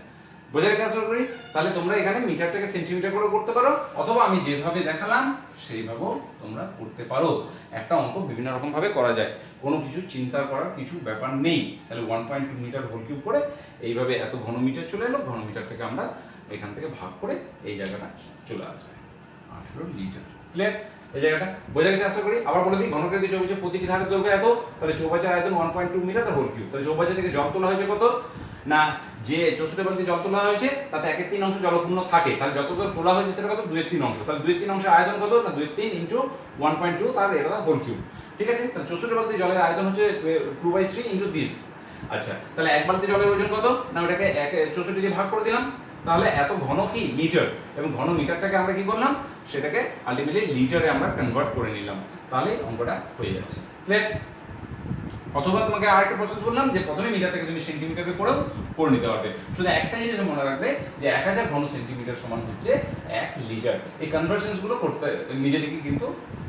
বোঝা গেছে আশা করি? তাহলে তোমরা এখানে মিটারটাকে সেন্টিমিটার করে করতে পারো, অথবা আমি যেভাবে দেখালাম সেইভাবেও তোমরা করতে পারো। একটা অঙ্ক বিভিন্ন রকম ভাবে করা যায়, কোনো কিছু চিন্তা করার কিছু ব্যাপার নেই। তাহলে 1.2 মিটার হোল কিউব করে এইভাবে এত ঘন মিটার চলে এলো, ঘন মিটার থেকে আমরা এখান থেকে ভাগ করে এই জায়গাটা চলে আসবে 18 লিটার। ক্লিয়ার? এই জায়গাটা বোঝা গেছে আশা করি? আবার বলে দিই, ঘনকের চৌবাচ্চার প্রতিটি ধারের দৈর্ঘ্য এত, তাহলে চৌবাচ্চার আয়তন 1.2 মিটার তার হোল কিউব। তাহলে চৌবাচ্চা থেকে জল তোলা হয়েছে কত? না যে 64 বালতি জল তোলা হয়েছে তাতে 1/3 অংশ জলপূর্ণ থাকে, তাহলে যত জল তোলা হয়েছে সেটা কত? 2/3 অংশ। তাহলে 2/3 অংশের আয়তন কত? না 2/3 ইনটু 1.2 তার এটা হোল কিউব। ঠিক আছে? তাহলে 64 বালতি জলের আয়তন হচ্ছে 2/3 ইনটু দিস। আচ্ছা, তাহলে 1 বালতি জলের ওজন কত? না ওটাকে 64 দিয়ে ভাগ করে দিলাম, তাহলে এত ঘন কি মিটার, এবং ঘন মিটারটাকে আমরা কি করলাম সেটাকে আলটিমেটলি লিটারে আমরা কনভার্ট করে নিলাম, তাহলে অঙ্কটা হয়ে যাচ্ছে। ক্লিয়ার? অথবা তোমাকে আরেকটা প্রসেস বললাম যে প্রথমে মিটার থেকে তুমি সেন্টিমিটারে পড়েও করে নিতে পারবে। শুধু একটা জিনিস মনে রাখবে যে 1000 ঘন সেন্টিমিটার সমান হচ্ছে 1 লিটার। এই কনভার্সনসগুলো করতে নিজে থেকে কিন্তু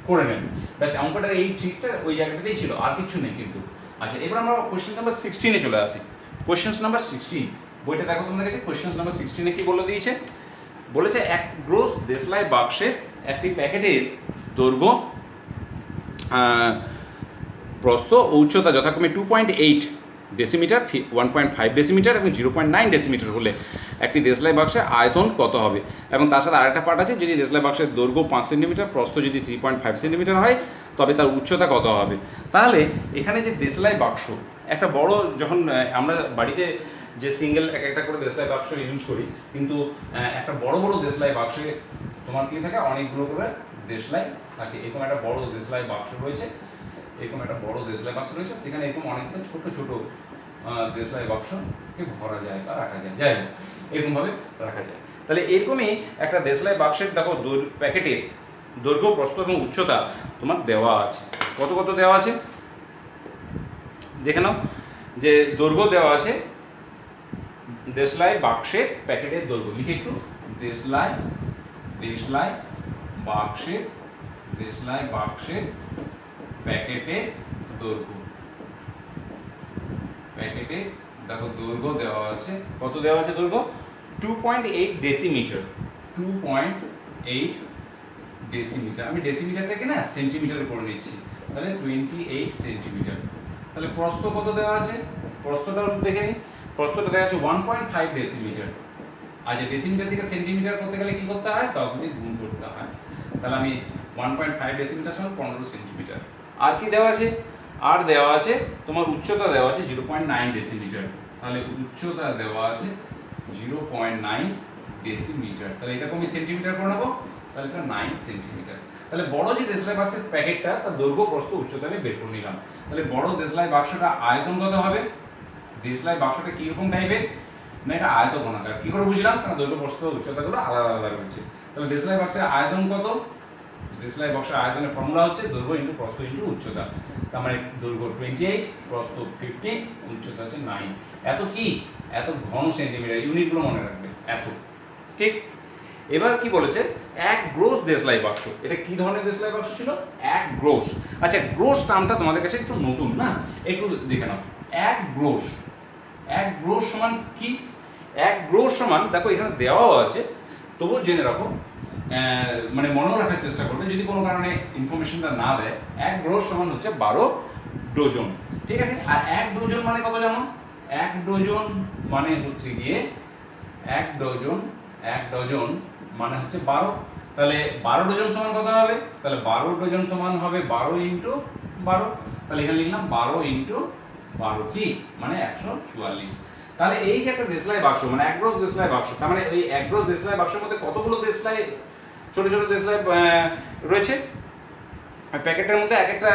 করে নেবে। ব্যাস, অঙ্কটার এই ট্রিকটা ওই জায়গাটাতেই ছিল, আর কিছু নেই কিন্তু। আচ্ছা, এবার আমরা কোশ্চেন নাম্বার 16 এ চলে আসি। কোশ্চেন নাম্বার 16, বইটা দেখো তোমাদের কাছে। কোশ্চেন নাম্বার 16 এ কি বলে দিয়েছে? বলেছে এক গ্রোস দেশলাই বাক্সের একটি প্যাকেটের দৈর্ঘ্য, প্রস্থ ও উচ্চতা যথাক্রমে 2.8 ডেসিমিটার, 1.5 ডেসিমিটার এবং 0.9 ডেসিমিটার হলে একটি দেশলাই বাক্সের আয়তন কত হবে? এবং তার সাথে আরেকটা পার্ট আছে, যদি দেশলাই বাক্সের দৈর্ঘ্য 5 সেন্টিমিটার, প্রস্থ যদি 3.5 সেন্টিমিটার হয়, তবে তার উচ্চতা কত হবে? তাহলে এখানে যে দেশলাই বাক্স, একটা বড়, যখন আমরা বাড়িতে যে সিঙ্গেল একটা করে দেশলাই বাক্স ইউজ করি, কিন্তু একটা বড় বড় দেশলাই বাক্সে তোমার কি থাকে, অনেকগুলো করে দেশলাই থাকে। এরকম একটা বড় দেশলাই বাক্স রয়েছে, এরকম একটা বড় দেশলাই বাক্স রয়েছে, সেখানে এরকম অনেকগুলো ছোট ছোট দেশলাই বাক্সকে ভরা যায় বা রাখা যায়, যাই হোক এরকমভাবে রাখা যায়। তাহলে এরকমই একটা দেশলাই বাক্সের দেখো প্যাকেটে দৈর্ঘ্য, প্রস্থ এবং উচ্চতা তোমার দেওয়া আছে। কত কত দেওয়া আছে দেখে নাও। যে দৈর্ঘ্য দেওয়া আছে, দেশলাই বাক্সের প্যাকেটের দৈর্ঘ্য লিখে একটু, দেশলাই বাক্সের প্যাকেটের দৈর্ঘ্য, প্যাকেটে দেখো দৈর্ঘ্য দেওয়া আছে। কত দেওয়া আছে দৈর্ঘ্য? 2.8 ডেসিমিটার, 2.8 ডেসিমিটার। আমি ডেসিমিটার থেকে না সেন্টিমিটারে করে নিচ্ছি, তাহলে 28 সেন্টিমিটার। তাহলে প্রস্থ কত দেওয়া আছে? প্রস্থটা দেখে নিই। প্রস্থটা দেওয়া আছে 1.5 ডেসিমিটার। আচ্ছা, ডেসিমিটার থেকে সেন্টিমিটার করতে গেলে কি করতে হয়? 10 দিয়ে গুণ করতে হয়। তাহলে আমি 1.5 ডেসিমিটার সমান 15 সেন্টিমিটার। আর কি দেওয়া আছে? আর দেওয়া আছে তোমার উচ্চতা দেওয়া আছে 0.9 ডেসিমিটার। তাহলে উচ্চতা দেওয়া আছে 0.9 ডেসিমিটার। তাহলে এটাকে আমি সেন্টিমিটার করে নেবো, তাহলে এটা 9 সেন্টিমিটার। তাহলে বড় যে দেশলাই বাক্সের প্যাকেটটা, তার দৈর্ঘ্য, প্রস্থ, উচ্চতা আমি বের করে নিলাম। তাহলে বড় দেশলাই বাক্সটা আয়তন কত হবে? দেশলাই বাক্সটা কিরকম টাইপের? না, এটা আয়তঘনাকার। কি করে বুঝলাম? কারণ দৈর্ঘ্য, প্রস্থ, উচ্চতাগুলো আলাদা আলাদা রয়েছে। তাহলে দেশলাই বাক্সের আয়তন কত? দেশলাই বাক্সের আয়তনের ফর্মুলা হচ্ছে দৈর্ঘ্য ইন্টু প্রস্থ ইন্টু উচ্চতা। তার মানে দৈর্ঘ্য 28, প্রস্থ 15, উচ্চতা হচ্ছে 9। এত কি? এত ঘন সেন্টিমিটার। ইউনিটগুলো মনে রাখবে, এত। ঠিক? এবার কি বলেছে? এক গ্রোস দেশলাই বাক্স। এটা কি ধরনের দেশলাই বাক্স ছিল? এক গ্রোস। আচ্ছা, গ্রোস টার্মটা তোমাদের কাছে একটু নতুন না, একটু দেখে নাও। এক গ্রোস সমান কি? এক গ্রোস সমান, দেখো এখানে দেওয়াও আছে, তবুও জেনে রাখো, মানে মনেও রাখার চেষ্টা করবে যদি কোনো কারণে ইনফরমেশনটা না দেয়। এক গ্রোস সমান হচ্ছে 12 ডজন। ঠিক আছে? আর এক ডজন মানে কত জানো? এক ডজন মানে হচ্ছে গিয়ে এক ডজন মানে হচ্ছে 12। তাহলে 12 ডজন সমান কত হবে? তাহলে 12 ডজন সমান হবে 12 ইন্টু 12। তাহলে এখানে লিখলাম 12 ইন্টু 12, কি মানে 144। তাহলে এই যে একটা দেশলাই বাক্স, মানে এক গ্রোস দেশলাই বাক্স, তার মানে এই এক গ্রোস দেশলাই বাক্সের মধ্যে কতগুলো দেশলাই, ছোট ছোট দেশলাই রয়েছে? প্যাকেটের মধ্যে এক একটা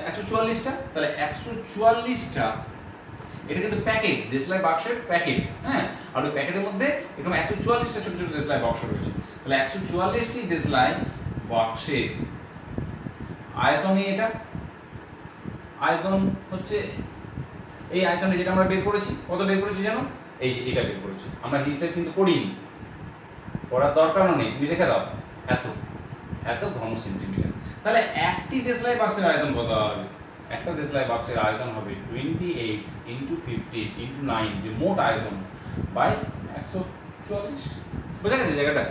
144টা। তাহলে 144টা, এটা কিন্তু প্যাকেট, দেশলাই বাক্সের প্যাকেট। হ্যাঁ, আর ওই প্যাকেটের মধ্যে এরকম 144টা ছোট ছোট দেশলাই বাক্স রয়েছে। তাহলে 144টি দেশলাই বাক্সের আয়তনই এটা। আয়তন হচ্ছে এই আয়তনে যেটা আমরা বের করেছি। কত বের করেছি জানো? এই যে এটা বের করেছি। আমরা হিসাব কিন্তু করিনি, করার দরকারও নেই, তুমি রেখে দাও। এত ঘন সেন্টিমিটার। তাহলে একটি দেশলাই বাক্সের আয়তন কত হবে? একটা দেশলাই বাক্সের আয়তন হবে 28 ইন্টু 15 ইন্টু 9, যে মোট আয়তন, বাই 144। বোঝা গেছে জায়গাটা?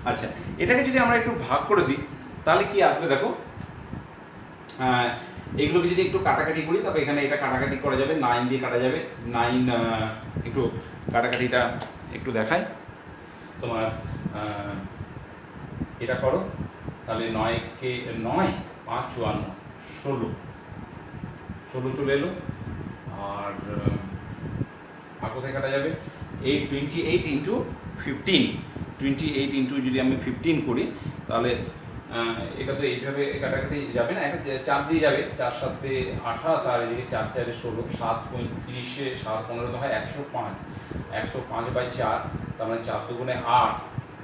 আচ্ছা, এটাকে যদি আমরা একটু ভাগ করে দিই, তাহলে কি আসবে দেখো। এগুলোকে যদি একটু কাটাকাটি করি, তবে এখানে এটা কাটাকাটি করা যাবে, 9 দিয়ে কাটা যাবে। 9 একটু কাটাকাটিটা একটু দেখাই তোমার। এটা করো, তাহলে 9 কে 9 5 54, 16 চলে এলো। আর কোথায় কাটা যাবে? এই 28 ইন্টু 15, 28 ইন্টু যদি আমি 15 করি, তাহলে এটা তো এইভাবে কাটাকাটি যাবে না, এটা 4 দিয়ে যাবে। 4 7 28, আর এদিকে 4 4 16, 7 35, 7 15 তো হয় 105। 105 বাই 4, তার মানে 4 দুগুণে 8,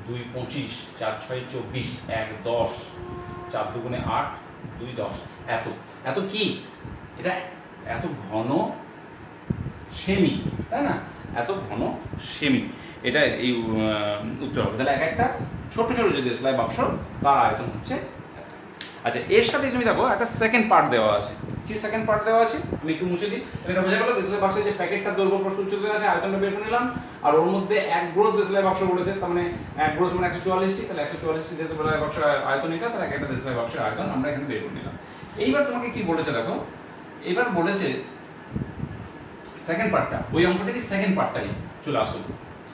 2 25, 4 6 24, 1 10, 4 দুগুণে 8, 2 10, এত এত কি এটা এত ঘন সেমি, তাই না? এত ঘন সেমি, এটা এই উত্তর হবে। তাহলে এক একটা ছোট ছোট যে দেশলাই বাক্স তার আয়তন হচ্ছে। আচ্ছা, এর সাথে তুমি দেখো একটা সেকেন্ড পার্ট দেওয়া আছে। কি সেকেন্ড পার্ট দেওয়া আছে আমি একটু মুছে দিই। এটা বোঝা গেল দেশলাই বাক্সের যে প্যাকেটটা দৈর্ঘ্য প্রস্থ উচ্চতা আছে, আয়তনটা বের করে নিলাম। আর ওর মধ্যে এক গ্রোস দেশলাই বাক্স বলেছে, তার মানে এক গ্রোস মানে 144টি, তাহলে 144টি দেশলাই বাক্সের আয়তন এটা, তাহলে একটা দেশলাই বাক্সের আয়তন আমরা এখানে বের করে নিলাম। এইবার তোমাকে কি বলেছে দেখো, এবার বলেছে সেকেন্ড পার্টটা, ওই অঙ্কটারই সেকেন্ড পার্টটাই চলে আসুন।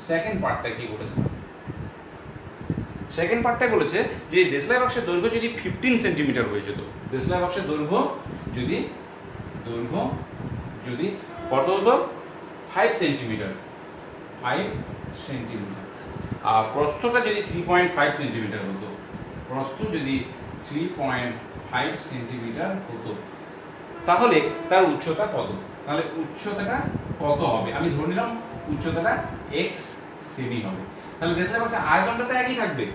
সেকেন্ড পার্টটা কি বলেছে? সেকেন্ড পার্টটা বলেছে যে দেশলাই বাক্সের দৈর্ঘ্য যদি 15 সেন্টিমিটার হয়ে যেত, দেশলাই বাক্সের দৈর্ঘ্য যদি কত হতো? 5 সেন্টিমিটার, 5 সেন্টিমিটার, আর প্রস্থটা যদি 3.5 সেন্টিমিটার হতো, প্রস্থ যদি 3.5 সেন্টিমিটার হতো, তাহলে তার উচ্চতা কত? তাহলে উচ্চতাটা কত হবে? আমি ধরে নিলাম উচ্চতাটা x সেমি হবে। তাহলে দেশলাই বাক্সের আয়তনটা তো একই থাকবে,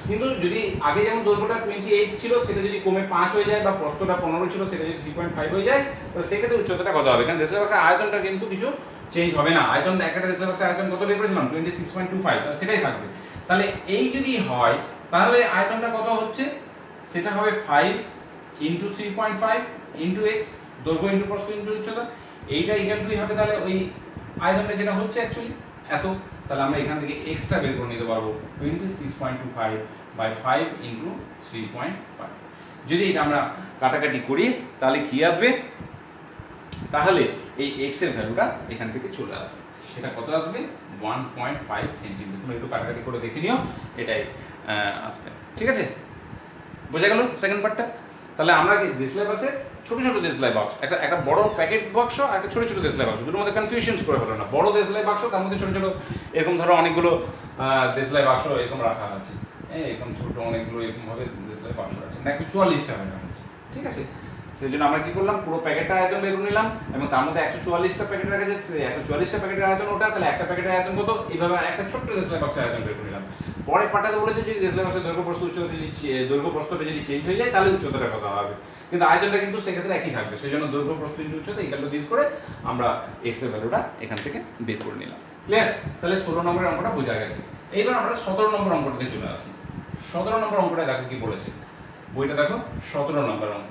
কিন্তু যদি আগে যেমন দৈর্ঘ্যটা 28 ছিল সেটা যদি কমে 5 হয়ে যায়, বা প্রস্থটা 15 ছিল সেটা যদি 3.5 হয়ে যায়, তো সেক্ষেত্রে উচ্চতাটা কত হবে? কারণ দেশলাই বাক্সের আয়তনটা কিন্তু কিছু চেঞ্জ হবে না। আয়তন একটা দেশলাই বাক্সের আয়তন কত বের করেছিলাম? 26.25, তাহলে সেটাই থাকবে। তাহলে এই যদি হয় তাহলে আয়তনটা কত হচ্ছে? সেটা হবে 5 ইনটু 3.5 ইনটু x, দৈর্ঘ্য ইনটু প্রস্থ ইনটু উচ্চতা, এইটা ইকুয়াল টু হবে তাহলে ওই আয়তনটা যেটা হচ্ছে অ্যাকচুয়ালি এত। তাহলে আমরা এখান থেকে x টা বের করে নিতে পারবো 26.25 বাই 5 ইনটু 3.5। যদি এটা আমরা কাটাকাটি করি তাহলে কি আসবে? তাহলে এই x এর ভ্যালুটা এখান থেকে চলে আসবে। সেটা কত আসবে? 1.5 সেন্টিমিটার। তুমি একটু কাটাকাটি করে দেখে নিও, এটাই আসবে। ঠিক আছে, বোঝা গেল সেকেন্ড পার্টটা? তাহলে আমরা কি দেশলাই বাক্সে ছোট ছোট দেশলাই বাক্স, একটা বড় প্যাকেট বাক্স আর একটা ছোট ছোট দেশলাই বাক্স, দুটোর মধ্যে কনফিউশন করে ফেলো না। বড় দেশলাই বাক্স, তার মধ্যে ছোট ছোট এরকম ধরো অনেকগুলো দেশলাই বাক্স এরকম রাখা আছে, এরকম ছোট অনেকগুলো এরকম ভাবে দেশলাই বাক্স আছে, 144টা রাখা আছে। ঠিক আছে, সেই জন্য আমরা কি করলাম, পুরো প্যাকেটটা আয়তন বের করে নিলাম, এবং তার মধ্যে 144টা প্যাকেট রাখা যাচ্ছে, 144টা প্যাকেটের আয়তন ওটা, তাহলে একটা প্যাকেটের আয়তন কত? এইভাবে একটা ছোট্ট দেশলাই বাক্সের আয়তন বের করে নিলাম। পরের পার্টটাতে বলেছে যে দেশলাই বাক্সের দৈর্ঘ্য প্রস্থ উচ্চতা যদি দৈর্ঘ্য প্রস্থটা যদি চেঞ্জ হয়ে যায় তাহলে উচ্চতাটা কত হবে, কিন্তু আয়তনটা কিন্তু সেক্ষেত্রে একই থাকবে। সেই জন্য দৈর্ঘ্য প্রস্থ ইনটু উচ্চতা ইকুয়াল টু দিস করে আমরা x এর ভ্যালুটা এখান থেকে বের করে নিলাম। ক্লিয়ার? তাহলে 16 নম্বরের অঙ্কটা বোঝা গেছে। এইবার আমরা 17 নম্বর অঙ্কটাতে চলে আসি। 17 নম্বর অঙ্কটা দেখো কি বলেছে, বইটা দেখো 17 নম্বর অঙ্ক।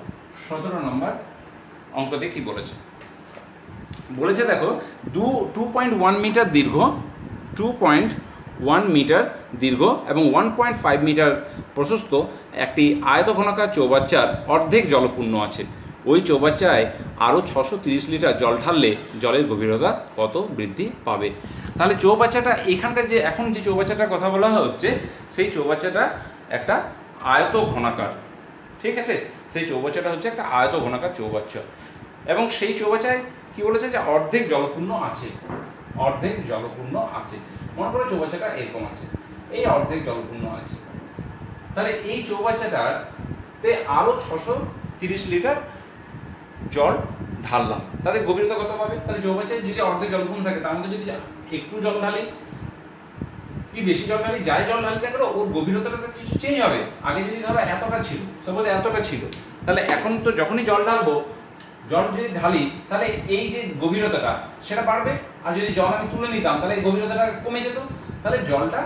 17 নম্বর অঙ্কতে কি বলেছে? বলেছে দেখো 2.1 মিটার দীর্ঘ, 2.1 মিটার দীর্ঘ এবং 1.5 মিটার প্রশস্ত একটি আয়তঘনাকার চৌবাচ্চার অর্ধেক জলপূর্ণ আছে। ওই চৌবাচ্চায় আরও 630 লিটার জল ঢাললে জলের গভীরতা কত বৃদ্ধি পাবে? তাহলে চৌবাচ্চাটা এখানকার যে এখন যে চৌবাচ্চাটার কথা বলা হচ্ছে, সেই চৌবাচ্চাটা একটা আয়তঘনাকার। ঠিক আছে, সেই চৌবাচ্চাটা হচ্ছে একটা আয়তঘনাকার চৌবাচ্চা, এবং সেই চৌবাচ্চায় কি বলেছে যে অর্ধেক জলপূর্ণ আছে, অর্ধেক জলপূর্ণ আছে। মনে করো চৌবাচ্চাটা এরকম আছে, এই অর্ধেক জলপূর্ণ আছে। তাহলে এই চৌবাচ্চাটাতে আরো 630 লিটার জল ঢাললাম, তাদের গভীরতা কত পাবে? তাহলে চৌবাচ্চায় যদি অর্ধেক জলপূর্ণ থাকে, তার মধ্যে যদি একটু জল ঢালি কি বেশি জল ঢালি, যাই জল ঢালি দেখো ওর গভীরতাটা কিছু চেঞ্জ হবে। আগে যদি ধরো এতটা ছিল, সাপোজ এতটা ছিল, তাহলে এখন তো যখনই জল ঢালবো, জল যদি ঢালি তাহলে এই যে গভীরতাটা সেটা বাড়বে, আর যদি জল আমি তুলে নিতাম তাহলে এই গভীরতাটা কমে যেত। তাহলে জলটা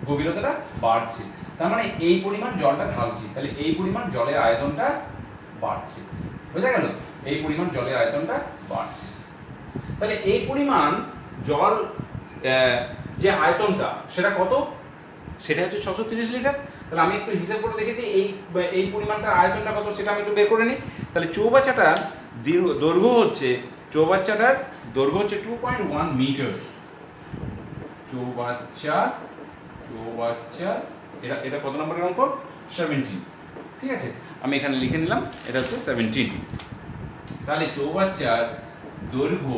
গভীরতাটা বাড়ছে, তার মানে এই পরিমাণ জলটা ঢালছি, তাহলে এই পরিমাণ জলের আয়তনটা বাড়ছে। বোঝা গেল? এই পরিমাণ জলের আয়তনটা বাড়ছে। তাহলে এই পরিমাণ জল যে আয়তনটা সেটা কত? সেটা হচ্ছে 630 লিটার। তাহলে আমি একটু হিসাব করে দেখে দিই এই পরিমাণটার আয়তনটা কত সেটা আমি একটু বের করে নিই। তাহলে চৌবাচ্চাটার দৈর্ঘ্য হচ্ছে 2.1 মিটার। চৌবাচ্চা এটা কত নম্বরের অঙ্ক? 17। ঠিক আছে, আমি এখানে লিখে নিলাম, এটা হচ্ছে 17। তাহলে চৌবাচ্চার দৈর্ঘ্য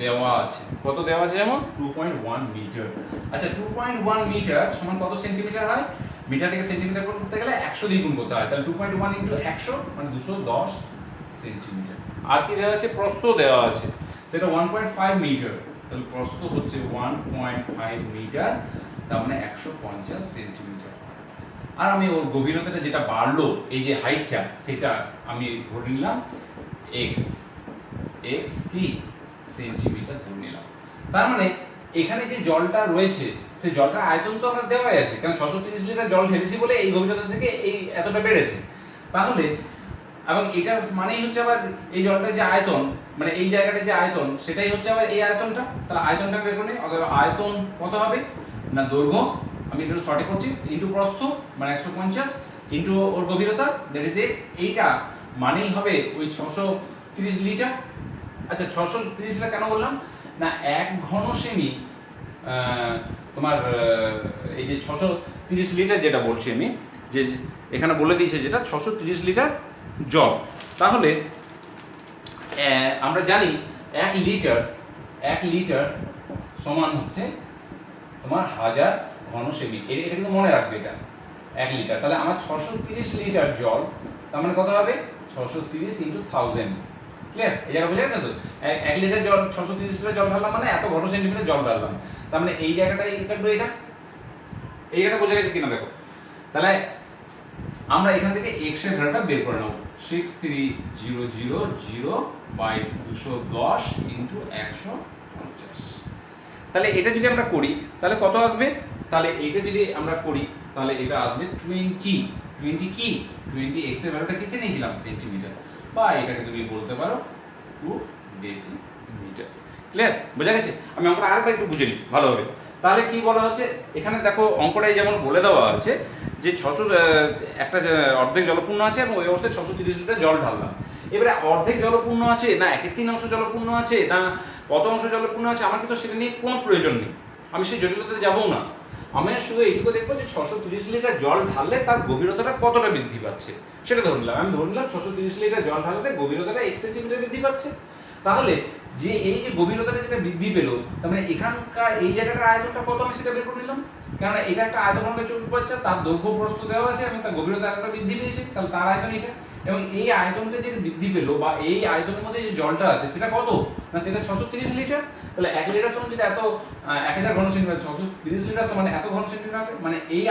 দেওয়া আছে, কত দেওয়া আছে? যেমন 2.1 মিটার। আচ্ছা, 2.1 মিটার সমান কত সেন্টিমিটার হয়? মিটার থেকে সেন্টিমিটার করতে গেলে 100 দিয়ে গুণ করতে হয়, তাহলে 2.1 ইনটু 100 মানে 210 সেন্টিমিটার। আর কি দেওয়া আছে? প্রস্থ দেওয়া আছে, সেটা 1.5 মিটার। তাহলে প্রস্থ হচ্ছে 1.5 মিটার, আর দৈর্ঘ্য হচ্ছে 2.1 মিটার। তাহলে 2.1 ইনটু 100 মানে 210 সেন্টিমিটার। আর কি দেওয়া আছে? প্রস্থ দেওয়া আছে, সেটা 1.5 মিটার, আর দৈর্ঘ্য হচ্ছে 210 সেন্টিমিটার। তার মানে 150 সেন্টিমিটার। আর আমি ওর গভীরতাটা যেটা বাড়লো, এই যে হাইটটা, সেটা আমি ধরে নিলাম এক্স, এক্স কি সেন্টিমিটার ধরে নিলাম। তার মানে এখানে যে জলটা রয়েছে সেই জলটার আয়তন তো আমরা দেওয়াই আছে, কারণ 630 লিটার জল ঢেলেছি বলে এই গভীরতা থেকে এই এতটা বেড়েছে। তাহলে এবং এটার মানেই হচ্ছে আবার এই জলটার যে আয়তন, মানে এই জায়গাটার যে আয়তন, সেটাই হচ্ছে আবার এই আয়তনটা। তাহলে আয়তনটা বের করে নিই। অথবা আয়তন কত হবে না, দৈর্ঘ্য আমি একটু শর্টে করছি, ইন্টু প্রস্থ মানে 150 ইন্টু ওর গভীরতা দ্যাট ইজ এক্স। এইটা মানেই হবে ওই 630 লিটার। আচ্ছা 630 লিটার কেন বললাম না, 1 ঘন সেমি তোমার এই যে 630 লিটার যেটা বলছি আমি, যে এখানে বলে দিয়েছে যেটা 630 লিটার জল। তাহলে আমরা জানি 1 লিটার সমান হচ্ছে তোমার 1000 ঘন সেমি। এটা কিন্তু মনে রাখবে, এটা 1 লিটার। তাহলে আমার 630 লিটার জল, তার মানে কত হবে 630 ইন্টু 1000। ক্লিয়ার? এই জায়গা বুঝে গেছে তো? 1 লিটার জল 630 লিটার জল ঢাললাম মানে এত ঘন সেন্টিমিটার জল ঢাললাম। তার মানে এই জায়গাটা এটা এই জায়গাটা বোঝা গেছে কিনা দেখো। তাহলে আমরা এখান থেকে x এর ভ্যালুটা বের করে নেব। 63000/210 ইনটু 150। তাহলে এটা যদি আমরা করি তাহলে কত আসবে? তাহলে এটা যদি আমরা করি তাহলে এটা আসবে 20 কি 20 x এর ভ্যালুটা কিসে নিয়েছিলাম? সেন্টিমিটার। বা এটাকে তুমি বলতে পারো 2 ডেসিমিটার। ক্লিয়ার? বোঝা গেছে? আমি অঙ্কটা আরেকবার একটু বুঝে নিই ভালোভাবে। তাহলে কি বলা হচ্ছে এখানে দেখো, অঙ্কটাই যেমন বলে দেওয়া আছে যে 600 একটা অর্ধেক জলপূর্ণ আছে এবং ওই অবস্থায় 630 লিটার জল ঢাললাম। এবারে অর্ধেক জলপূর্ণ আছে না 1/3 জলপূর্ণ আছে না কত অংশ জলপূর্ণ আছে, আমার কিন্তু সেটা নিয়ে কোনো প্রয়োজন নেই, আমি সেই জটিলতাতে যাবও না। আমি শুধু এইটুকু দেখবো যে 630 লিটার জল ঢাললে তার গভীরতাটা কতটা বৃদ্ধি পাচ্ছে সেটা ধরে নিলাম। আমি ধরে নিলাম 630 লিটার জল ঢাললে গভীরতাটা 1 সেন্টিমিটার বৃদ্ধি পাচ্ছে। তাহলে যে এই যে গভীরতাটা যেটা বৃদ্ধি পেলো, তার মানে এখানকার এই জায়গাটার আয়তনটা কত আমি সেটা বের করে নিলাম। কারণ এটা একটা আয়তঘনকে 24, তার দৈর্ঘ্য প্রস্থ দেওয়া আছে এবং তার গভীরতা এতটা বৃদ্ধি পেয়েছে, তাহলে তার আয়তন এটা। এবং এই আয়তনটা যে বৃদ্ধি পেলো বা এই আয়তনের মধ্যে যে জলটা আছে সেটা কত না, সেটা 630 লিটার। তাহলে 1 লিটার সমান যদি এত 1000 ঘন সেন্টিমিটার, 630 লিটার সমান এত ঘন সেন্টিমিটার, মানে এই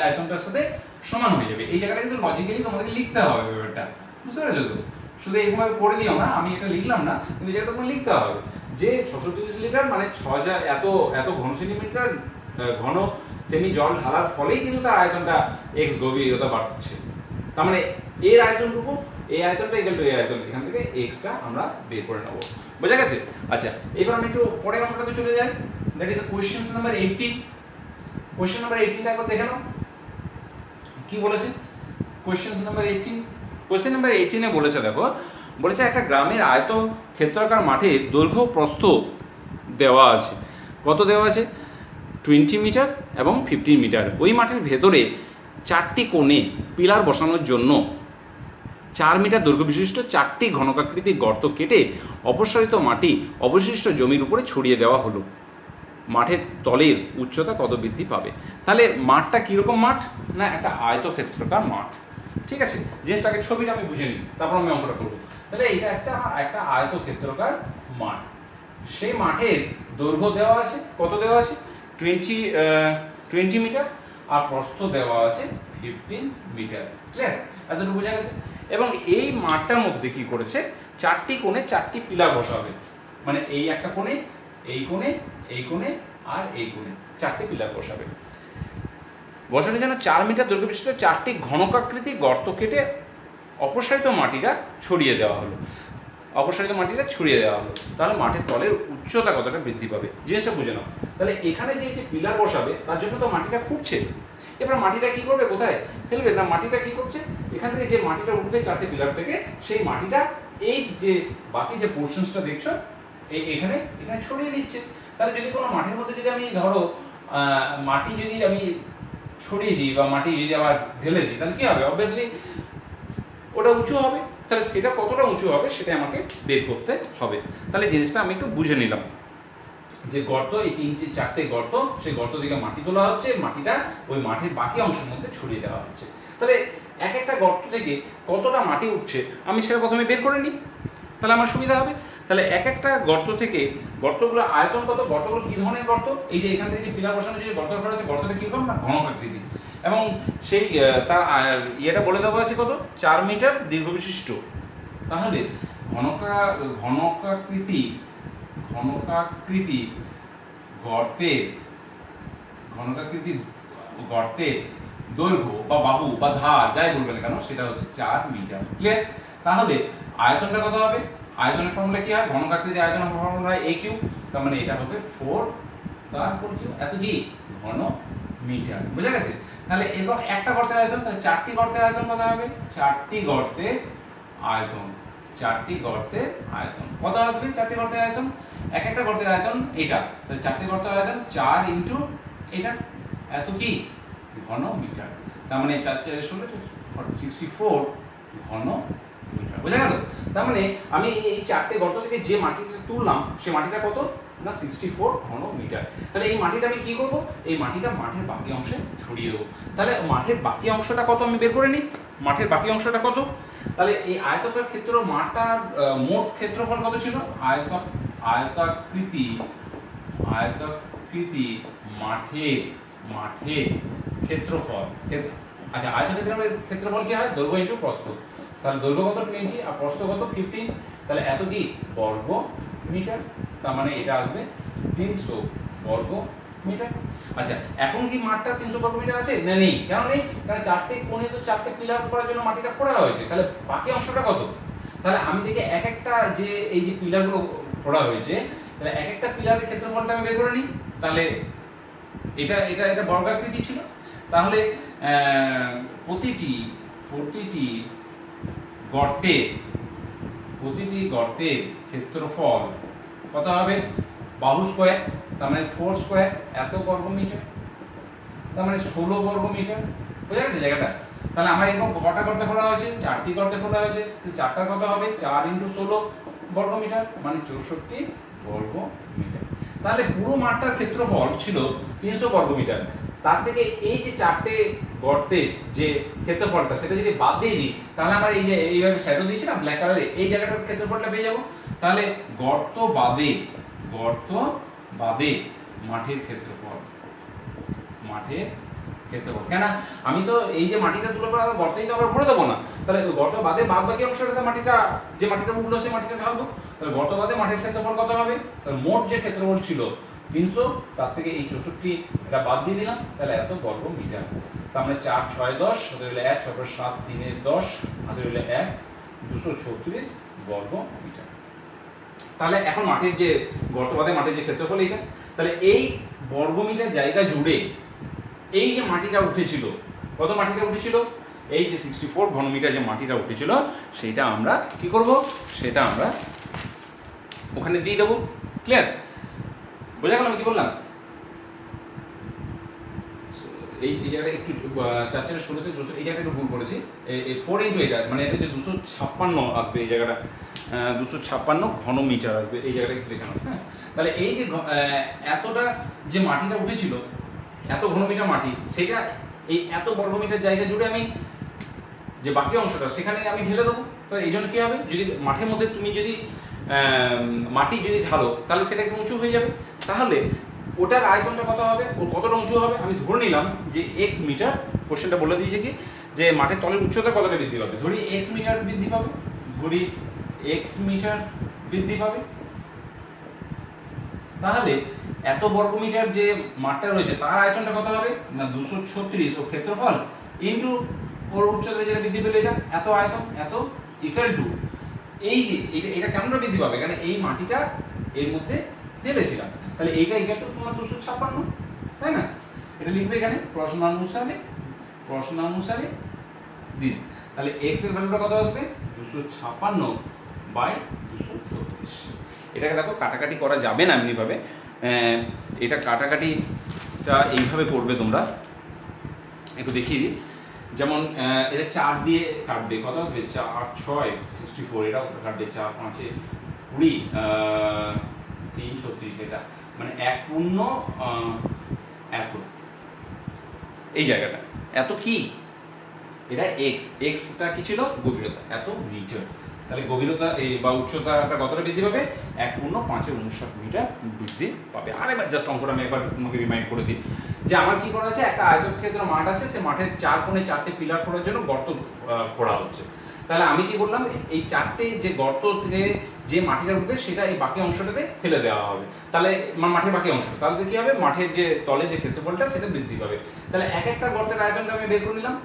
আয়তনটার সাথে সমান হয়ে যাবে। এই জায়গাটা কিন্তু লজিক্যালি তোমাদের লিখতে হবে ব্যাপারটা, বুঝতে পেরেছো তো? শুধু এইভাবে পড়ে দিও না, আমি এটা লিখলাম না, কিন্তু জায়গাটা তোমাকে লিখতে হবে যে 630 লিটার মানে 6000 এত ঘন সেন্টিমিটার ঘন সেমি জল ঢালার ফলেই কিন্তু তার আয়তনটা x গভীরতা বাড়ছে। তার মানে এর আয়তনটুকু, এই আয়তনটা ইকুয়াল টু এই আয়তন, এখান থেকে x টা আমরা বের করে নেব। বোঝা গেছে? আচ্ছা এবার আমি একটু পরের অঙ্কটাতে চলে যাই। That is question number 18। Question number 18টা একবার দেখে নাও কি বলেছে। কোশ্চেন নাম্বার 18, কোশ্চেন নাম্বার 18 এ বলেছে, দেখো বলেছে একটা গ্রামের আয়ত ক্ষেত্রাকার মাঠে দৈর্ঘ্য প্রস্থ দেওয়া আছে। কত দেওয়া আছে? 20 মিটার এবং 15 মিটার। ওই মাঠের ভেতরে 4টি কোণে পিলার বসানোর জন্য 4 মিটার দৈর্ঘ্য বিশিষ্ট 4টি ঘনকাকৃতির গর্ত কেটে অপসারিত মাটি অবশিষ্ট জমির উপরে ছড়িয়ে দেওয়া হলো। মাঠের তলের উচ্চতা কত বৃদ্ধি পাবে? তাহলে মাঠটা কীরকম মাঠ না, একটা আয়তক্ষেত্রাকার মাঠ। ঠিক আছে, জিনিসটাকে ছবিটা আমি বুঝে নিই, তারপর আমি অঙ্কটা করবো। তাহলে এটা একটা আয়তক্ষেত্রাকার মাঠ। সেই মাঠের দৈর্ঘ্য দেওয়া আছে, কত দেওয়া আছে? 20 মিটার, আর প্রস্থ দেওয়া আছে 15 মিটার। ক্লিয়ার? এতটুকু বোঝা গেছে? এবং এই মাঠটার মধ্যে কি করেছে, 4টি কোণে 4টি পিলার বসাবে, মানে এই একটা কোণে, এই কোণে, এই কোণে আর এই কোণে 4টি পিলার বসাবে। বসানোর জন্য 4 মিটার দৈর্ঘ্য বিশিষ্ট 4টি ঘনকাকৃতি গর্ত কেটে অপসারিত মাটিটা ছড়িয়ে দেওয়া হলো। তাহলে মাঠের তলের উচ্চতা কতটা বৃদ্ধি পাবে, জিনিসটা বুঝে নাও। তাহলে এখানে যে পিলার বসাবে তার জন্য তো মাটিটা খুঁড়ছে। এবার মাটিটা কি করবে, কোথায় ফেলবে না, মাটিটা কি করছে, এখান থেকে যে মাটিটা উঠবে 4টি পিলার থেকে, সেই মাটিটা এই যে বাকি যে পোর্শনসটা দেখছো এখানে ছড়িয়ে দিচ্ছে। তাহলে যদি কোনো মাটির মধ্যে যদি আমি ধরো মাটি যদি আমি ছড়িয়ে দিই বা মাটি যদি আবার ঢেলে দিই, তাহলে কি হবে, অবভিয়াসলি ওটা উঁচু হবে। তাহলে সেটা কতটা উঁচু হবে সেটা আমাকে বের করতে হবে। তাহলে জিনিসটা আমি একটু বুঝে নিলাম যে গর্ত, এই 4টে গর্ত, সেই গর্ত থেকে মাটি তোলা হচ্ছে, মাটিটা ওই মাঠের বাকি অংশের মধ্যে ছড়িয়ে দেওয়া হচ্ছে। তাহলে এক একটা গর্ত থেকে কতটা মাটি উঠছে আমি সেটা প্রথমে বের করে নিই, তাহলে আমার সুবিধা হবে। তাহলে এক একটা গর্ত থেকে গর্তগুলো আয়তন কত, গর্তগুলো কি ধরনের গর্ত, এই যে এখান থেকে যে পিলার বসানো যে গর্ত করা আছে, গর্তটা কিরকম না ঘনক আকৃতি, এবং সেই তার ইয়েটা বলে দেওয়া আছে কত 4 মিটার দীর্ঘ বিশিষ্ট। তাহলে ঘনকাকৃতি গর্তের দৈর্ঘ্য বা বাহু বা ধার যাই বলবেন কেন সেটা হচ্ছে 4 মিটার। ক্লিয়ার? তাহলে আয়তনটা কত হবে, আয়তনের ফর্মুলা কি হয়, ঘনকাকৃতি আয়তনের ফর্মুলা হয় a কিউ, তার মানে এটা হবে 4 তারপর কিউ এত কি ঘন মিটার। বুঝা গেছে? তাহলে এরকম একটা গর্তের আয়তন, তাহলে 4টি গর্তের আয়তন কত হবে, 4টি গর্তের আয়তন কত আসবে, 4টি গর্তের আয়তন, এক একটা গর্তের আয়তন এটা, তাহলে 4টি গর্তের আয়তন 4 ইনটু এটা এত কি ঘন মিটার, তার মানে 4 4 16 64 ঘন মিটার। বুঝা গেল? তার মানে আমি এই 4টে গর্ত থেকে যে মাটিটা তুললাম সেই মাটিটা কত না 64 ঘন মিটার। তাহলে এই মাটিটা আমি কি করব, এই মাটিটা মাঠের বাকি অংশে ছড়িয়ে দেবো। তাহলে মাঠের বাকি অংশটা কত আমি বের করে নিই, মাঠের বাকি অংশটা কত, তাহলে এই আয়তাকার ক্ষেত্র মাঠটার মোট ক্ষেত্রফল কত ছিল, আয়তাকৃতি মাঠের ক্ষেত্রফল, আচ্ছা আয়তক্ষেত্রের ক্ষেত্রফল কি হয় দৈর্ঘ্য ইনটু প্রস্থ, তাহলে দৈর্ঘ্য কত 20 আর প্রস্থ কত 15, তাহলে এত কি বর্গ মিটার, তার মানে এটা আসবে 300 বর্গ মিটার। আচ্ছা এখন কি মাঠটা 300 বর্গ মিটার আছে না নেই, কেন নেই, কারণ 4টে কোণে তো 4টে পিলার করার জন্য মাটিটা ফোড়া হয়েছে, তাহলে বাকি অংশটা কত, তাহলে আমি দেখি এক একটা যে এই যে পিলারগুলো ফোড়া হয়েছে, তাহলে এক একটা পিলারের ক্ষেত্রফলটা আমি বের করে নিই, তাহলে এটা এটা এটা বর্গাকৃতি ছিল, তাহলে প্রতিটি গর্তের ক্ষেত্রফল কত হবে, বাহু স্কয়ার, তার মানে 4 স্কয়ার এত বর্গ মিটার, তার মানে 16 বর্গ মিটার। বুঝা গেছে জায়গাটা? তাহলে আমার এরকম কটা গর্তে খোলা হয়েছে, 4টি গর্তে খোলা হয়েছে, 4টার কত হবে 4 ইনটু 16 বর্গ মিটার, মানে 64 বর্গ মিটার। তাহলে পুরো মাঠটার ক্ষেত্রফল ছিল 300 বর্গ মিটার, তার থেকে এই যে 4টে গর্তের যে ক্ষেত্রফলটা সেটা যদি বাদ দিয়ে দিই, তাহলে আমার এই যে এইভাবে শ্যাডো দিয়েছি না ব্ল্যাক কালারে, এই জায়গাটার ক্ষেত্রফলটা পেয়ে যাব। তাহলে গর্ত বাদে মাঠের ক্ষেত্রফল, কেন আমি তো এই যে মাটিটা তুলে পড়া গর্তেই তো আবার ভরে দেবো না, তাহলে গর্ত বাদে বাদ বাকি অংশটাতে মাটিটা যে মাটিটা উঠলো সেই মাটিটা ঢালবো, তাহলে গর্ত বাদে মাটির ক্ষেত্রফল কত হবে, তাহলে মোট যে ক্ষেত্রফল ছিল 300, তার থেকে এই 64 এটা বাদ দিয়ে দিলাম, তাহলে এত বর্গ মিটার। তার মানে 4 6 10 হাতে হলো 1 6 7 3 10 হাতে হলো 1 236 বর্গ মিটার। তাহলে এখন মাটির যে গর্ত বাদে মাটির যে ক্ষেত্রফল এইটা, তাহলে এই বর্গ মিটার জায়গা জুড়ে এই যে মাটিটা উঠেছিল, কত মাটিটা উঠেছিল, এই যে 64 ঘন মিটার যে মাটিটা উঠেছিল সেইটা আমরা কি করব, সেটা আমরা ওখানে দিয়ে দেবো। ক্লিয়ার? বোঝা গেল আমি কি বললাম? এই জায়গাটা একটু 4 4 16তে এই জায়গাটা একটু ভুল করেছি, 4 ইনটু এটা মানে এটা যে 256 আসবে, এই জায়গাটা 256 ঘন মিটার আসবে, এই জায়গাটা একটু দেখানো। হ্যাঁ, তাহলে এই যে এতটা যে মাটিটা উঠেছিল, এত ঘনমিটার মাটি, সেটা এই এত বর্গমিটার জায়গা জুড়ে আমি যে বাকি অংশটা সেখানে আমি ঢেলে দেবো। তো এই জন্য কী হবে, যদি মাঠের মধ্যে তুমি যদি মাটি যদি ঢালো তাহলে সেটা একটু উঁচু হয়ে যাবে, তাহলে ওটার আয়তনটা কত হবে, ও কতটা উঁচু হবে, আমি ধরে নিলাম যে এক্স মিটার, কোশ্চেনটা বলে দিয়েছে কি যে মাঠের তলের উচ্চতা কতটা বৃদ্ধি পাবে, ধরি এক্স মিটার বৃদ্ধি পাবে, তাহলে এত বর্গমিটার যে মাঠটা রয়েছে তার আয়তনটা কত হবে না 236 ও ক্ষেত্রফল ইনটু ওর উচ্চতা যেটা বৃদ্ধি পেলে এটা এত আয়তন, এত ইকুয়াল টু এই যে এটা কেমন বৃদ্ধি পাবে, কারণ এই মাটিটা এর মধ্যে ঢেলেছিলাম, তাহলে এইটা ইকুয়াল টু তোমার 256, তাই না? এটা লিখবে এখানে প্রশ্নানুসারে দিস, তাহলে x এর ভ্যালুটা কত আসবে 256/236। এটাকে দেখো কাটাকাটি করা যাবে না এমনিভাবে, এটা কাটাকাটিটা এইভাবে করবে তোমরা, একটু দেখিয়ে দিই। যেমন এটা 4 দিয়ে কাটবে, কত আসবে 4 6 64, এটাও কাটবে 4 5 20 3 36, এটা মানে 1 পূর্ণ এত, এই জায়গাটা এত কি, এটা এক্সটা কি ছিল গভীরতা এত মিটার, তাহলে গভীরতা এই বা উচ্চতাটা কতটা বৃদ্ধি পাবে 1.559 মিটার বৃদ্ধি পাবে। আরেকবার জাস্ট অঙ্কটা আমি একবার তোমাকে রিমাইন্ড করে দিই যে আমার কি করা আছে, একটা আয়তক্ষেত্র মাঠ আছে, সে মাঠের 4 কোণে 4টে পিলার করার জন্য গর্ত খোঁড়া হচ্ছে। তাহলে আমি কি বললাম, এই 4টে যে গর্ত থেকে যে মাটিটা উঠবে সেটা এই বাকি অংশটাতে ফেলে দেওয়া হবে। তাহলে মাঠের বাকি অংশটা, তাহলে কি হবে, মাঠের যে তলে যে ক্ষেত্রফলটা সেটা বৃদ্ধি পাবে। তাহলে এক একটা গর্তের আয়তনটা আমি বের করে নিলাম,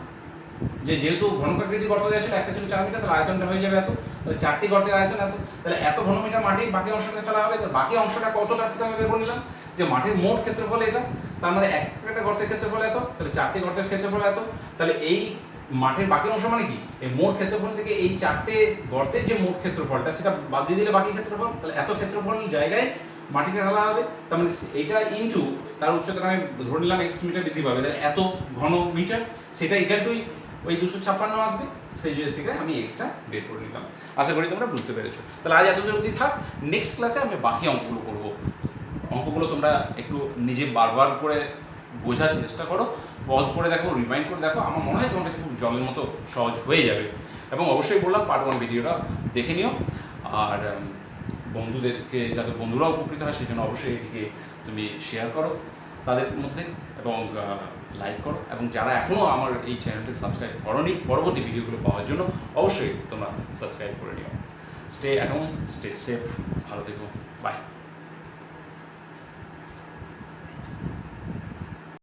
যেহেতু ঘনকাকৃতি গর্ত দেওয়া ছিল, একটা ছিল 4 মিটার, তাহলে আয়তনটা হয়ে যাবে এত। তাহলে 4টি গর্তের আয়তন এত, তাহলে এত ঘনমিটার মাটি বাকি অংশটা ফেলা হবে। তাহলে বাকি অংশটা কতটা সেটা আমি বের করে নিলাম, যে মাঠের মোট ক্ষেত্রফল এটা, তার মানে একটা গর্তের ক্ষেত্রফল এত, তাহলে 4টি গর্তের ক্ষেত্রফল এত। তাহলে এই মাঠের বাকি অংশ মানে কি, এই মোট ক্ষেত্রফল থেকে এই 4টে গর্তের যে মোট ক্ষেত্রফলটা সেটা বাদ দিয়ে দিলে বাকি ক্ষেত্রফল, তাহলে এত ক্ষেত্রফল জায়গায় মাটিটা ঢালা হবে। তার মানে এইটা ইনটু তার উচ্চতা আমি ধরে নিলাম x মিটার বৃদ্ধি পাবে, তাহলে এত ঘন মিটার, সেটা ইকুয়াল টু ওই 256 আসবে। সেই জায়গা থেকে আমি এক্সটা বের করে নিলাম। আশা করি তোমরা বুঝতে পেরেছো। তাহলে আজ এতদূর অবধি থাক, নেক্সট ক্লাসে আমি বাকি অঙ্কগুলো করবো। অঙ্কগুলো তোমরা একটু নিজে বারবার করে বোঝার চেষ্টা করো, পজ করে দেখো, রিমাইন্ড করে দেখো, আমার মনে হয় তোমার কাছে খুব জলের মতো সহজ হয়ে যাবে। এবং অবশ্যই বললাম পার্ট 1 ভিডিওটা দেখে নিও, আর বন্ধুদেরকে, যাতে বন্ধুরা উপকৃত হয় সেই জন্য অবশ্যই এটিকে তুমি শেয়ার করো তাদের মধ্যে, এবং লাইক করো। এবং যারা এখনও আমার এই চ্যানেলটি সাবস্ক্রাইব করোনি, পরবর্তী ভিডিওগুলো পাওয়ার জন্য অবশ্যই তোমরা সাবস্ক্রাইব করে নিও। Stay at home, stay safe, ভালো থেকো, বাই।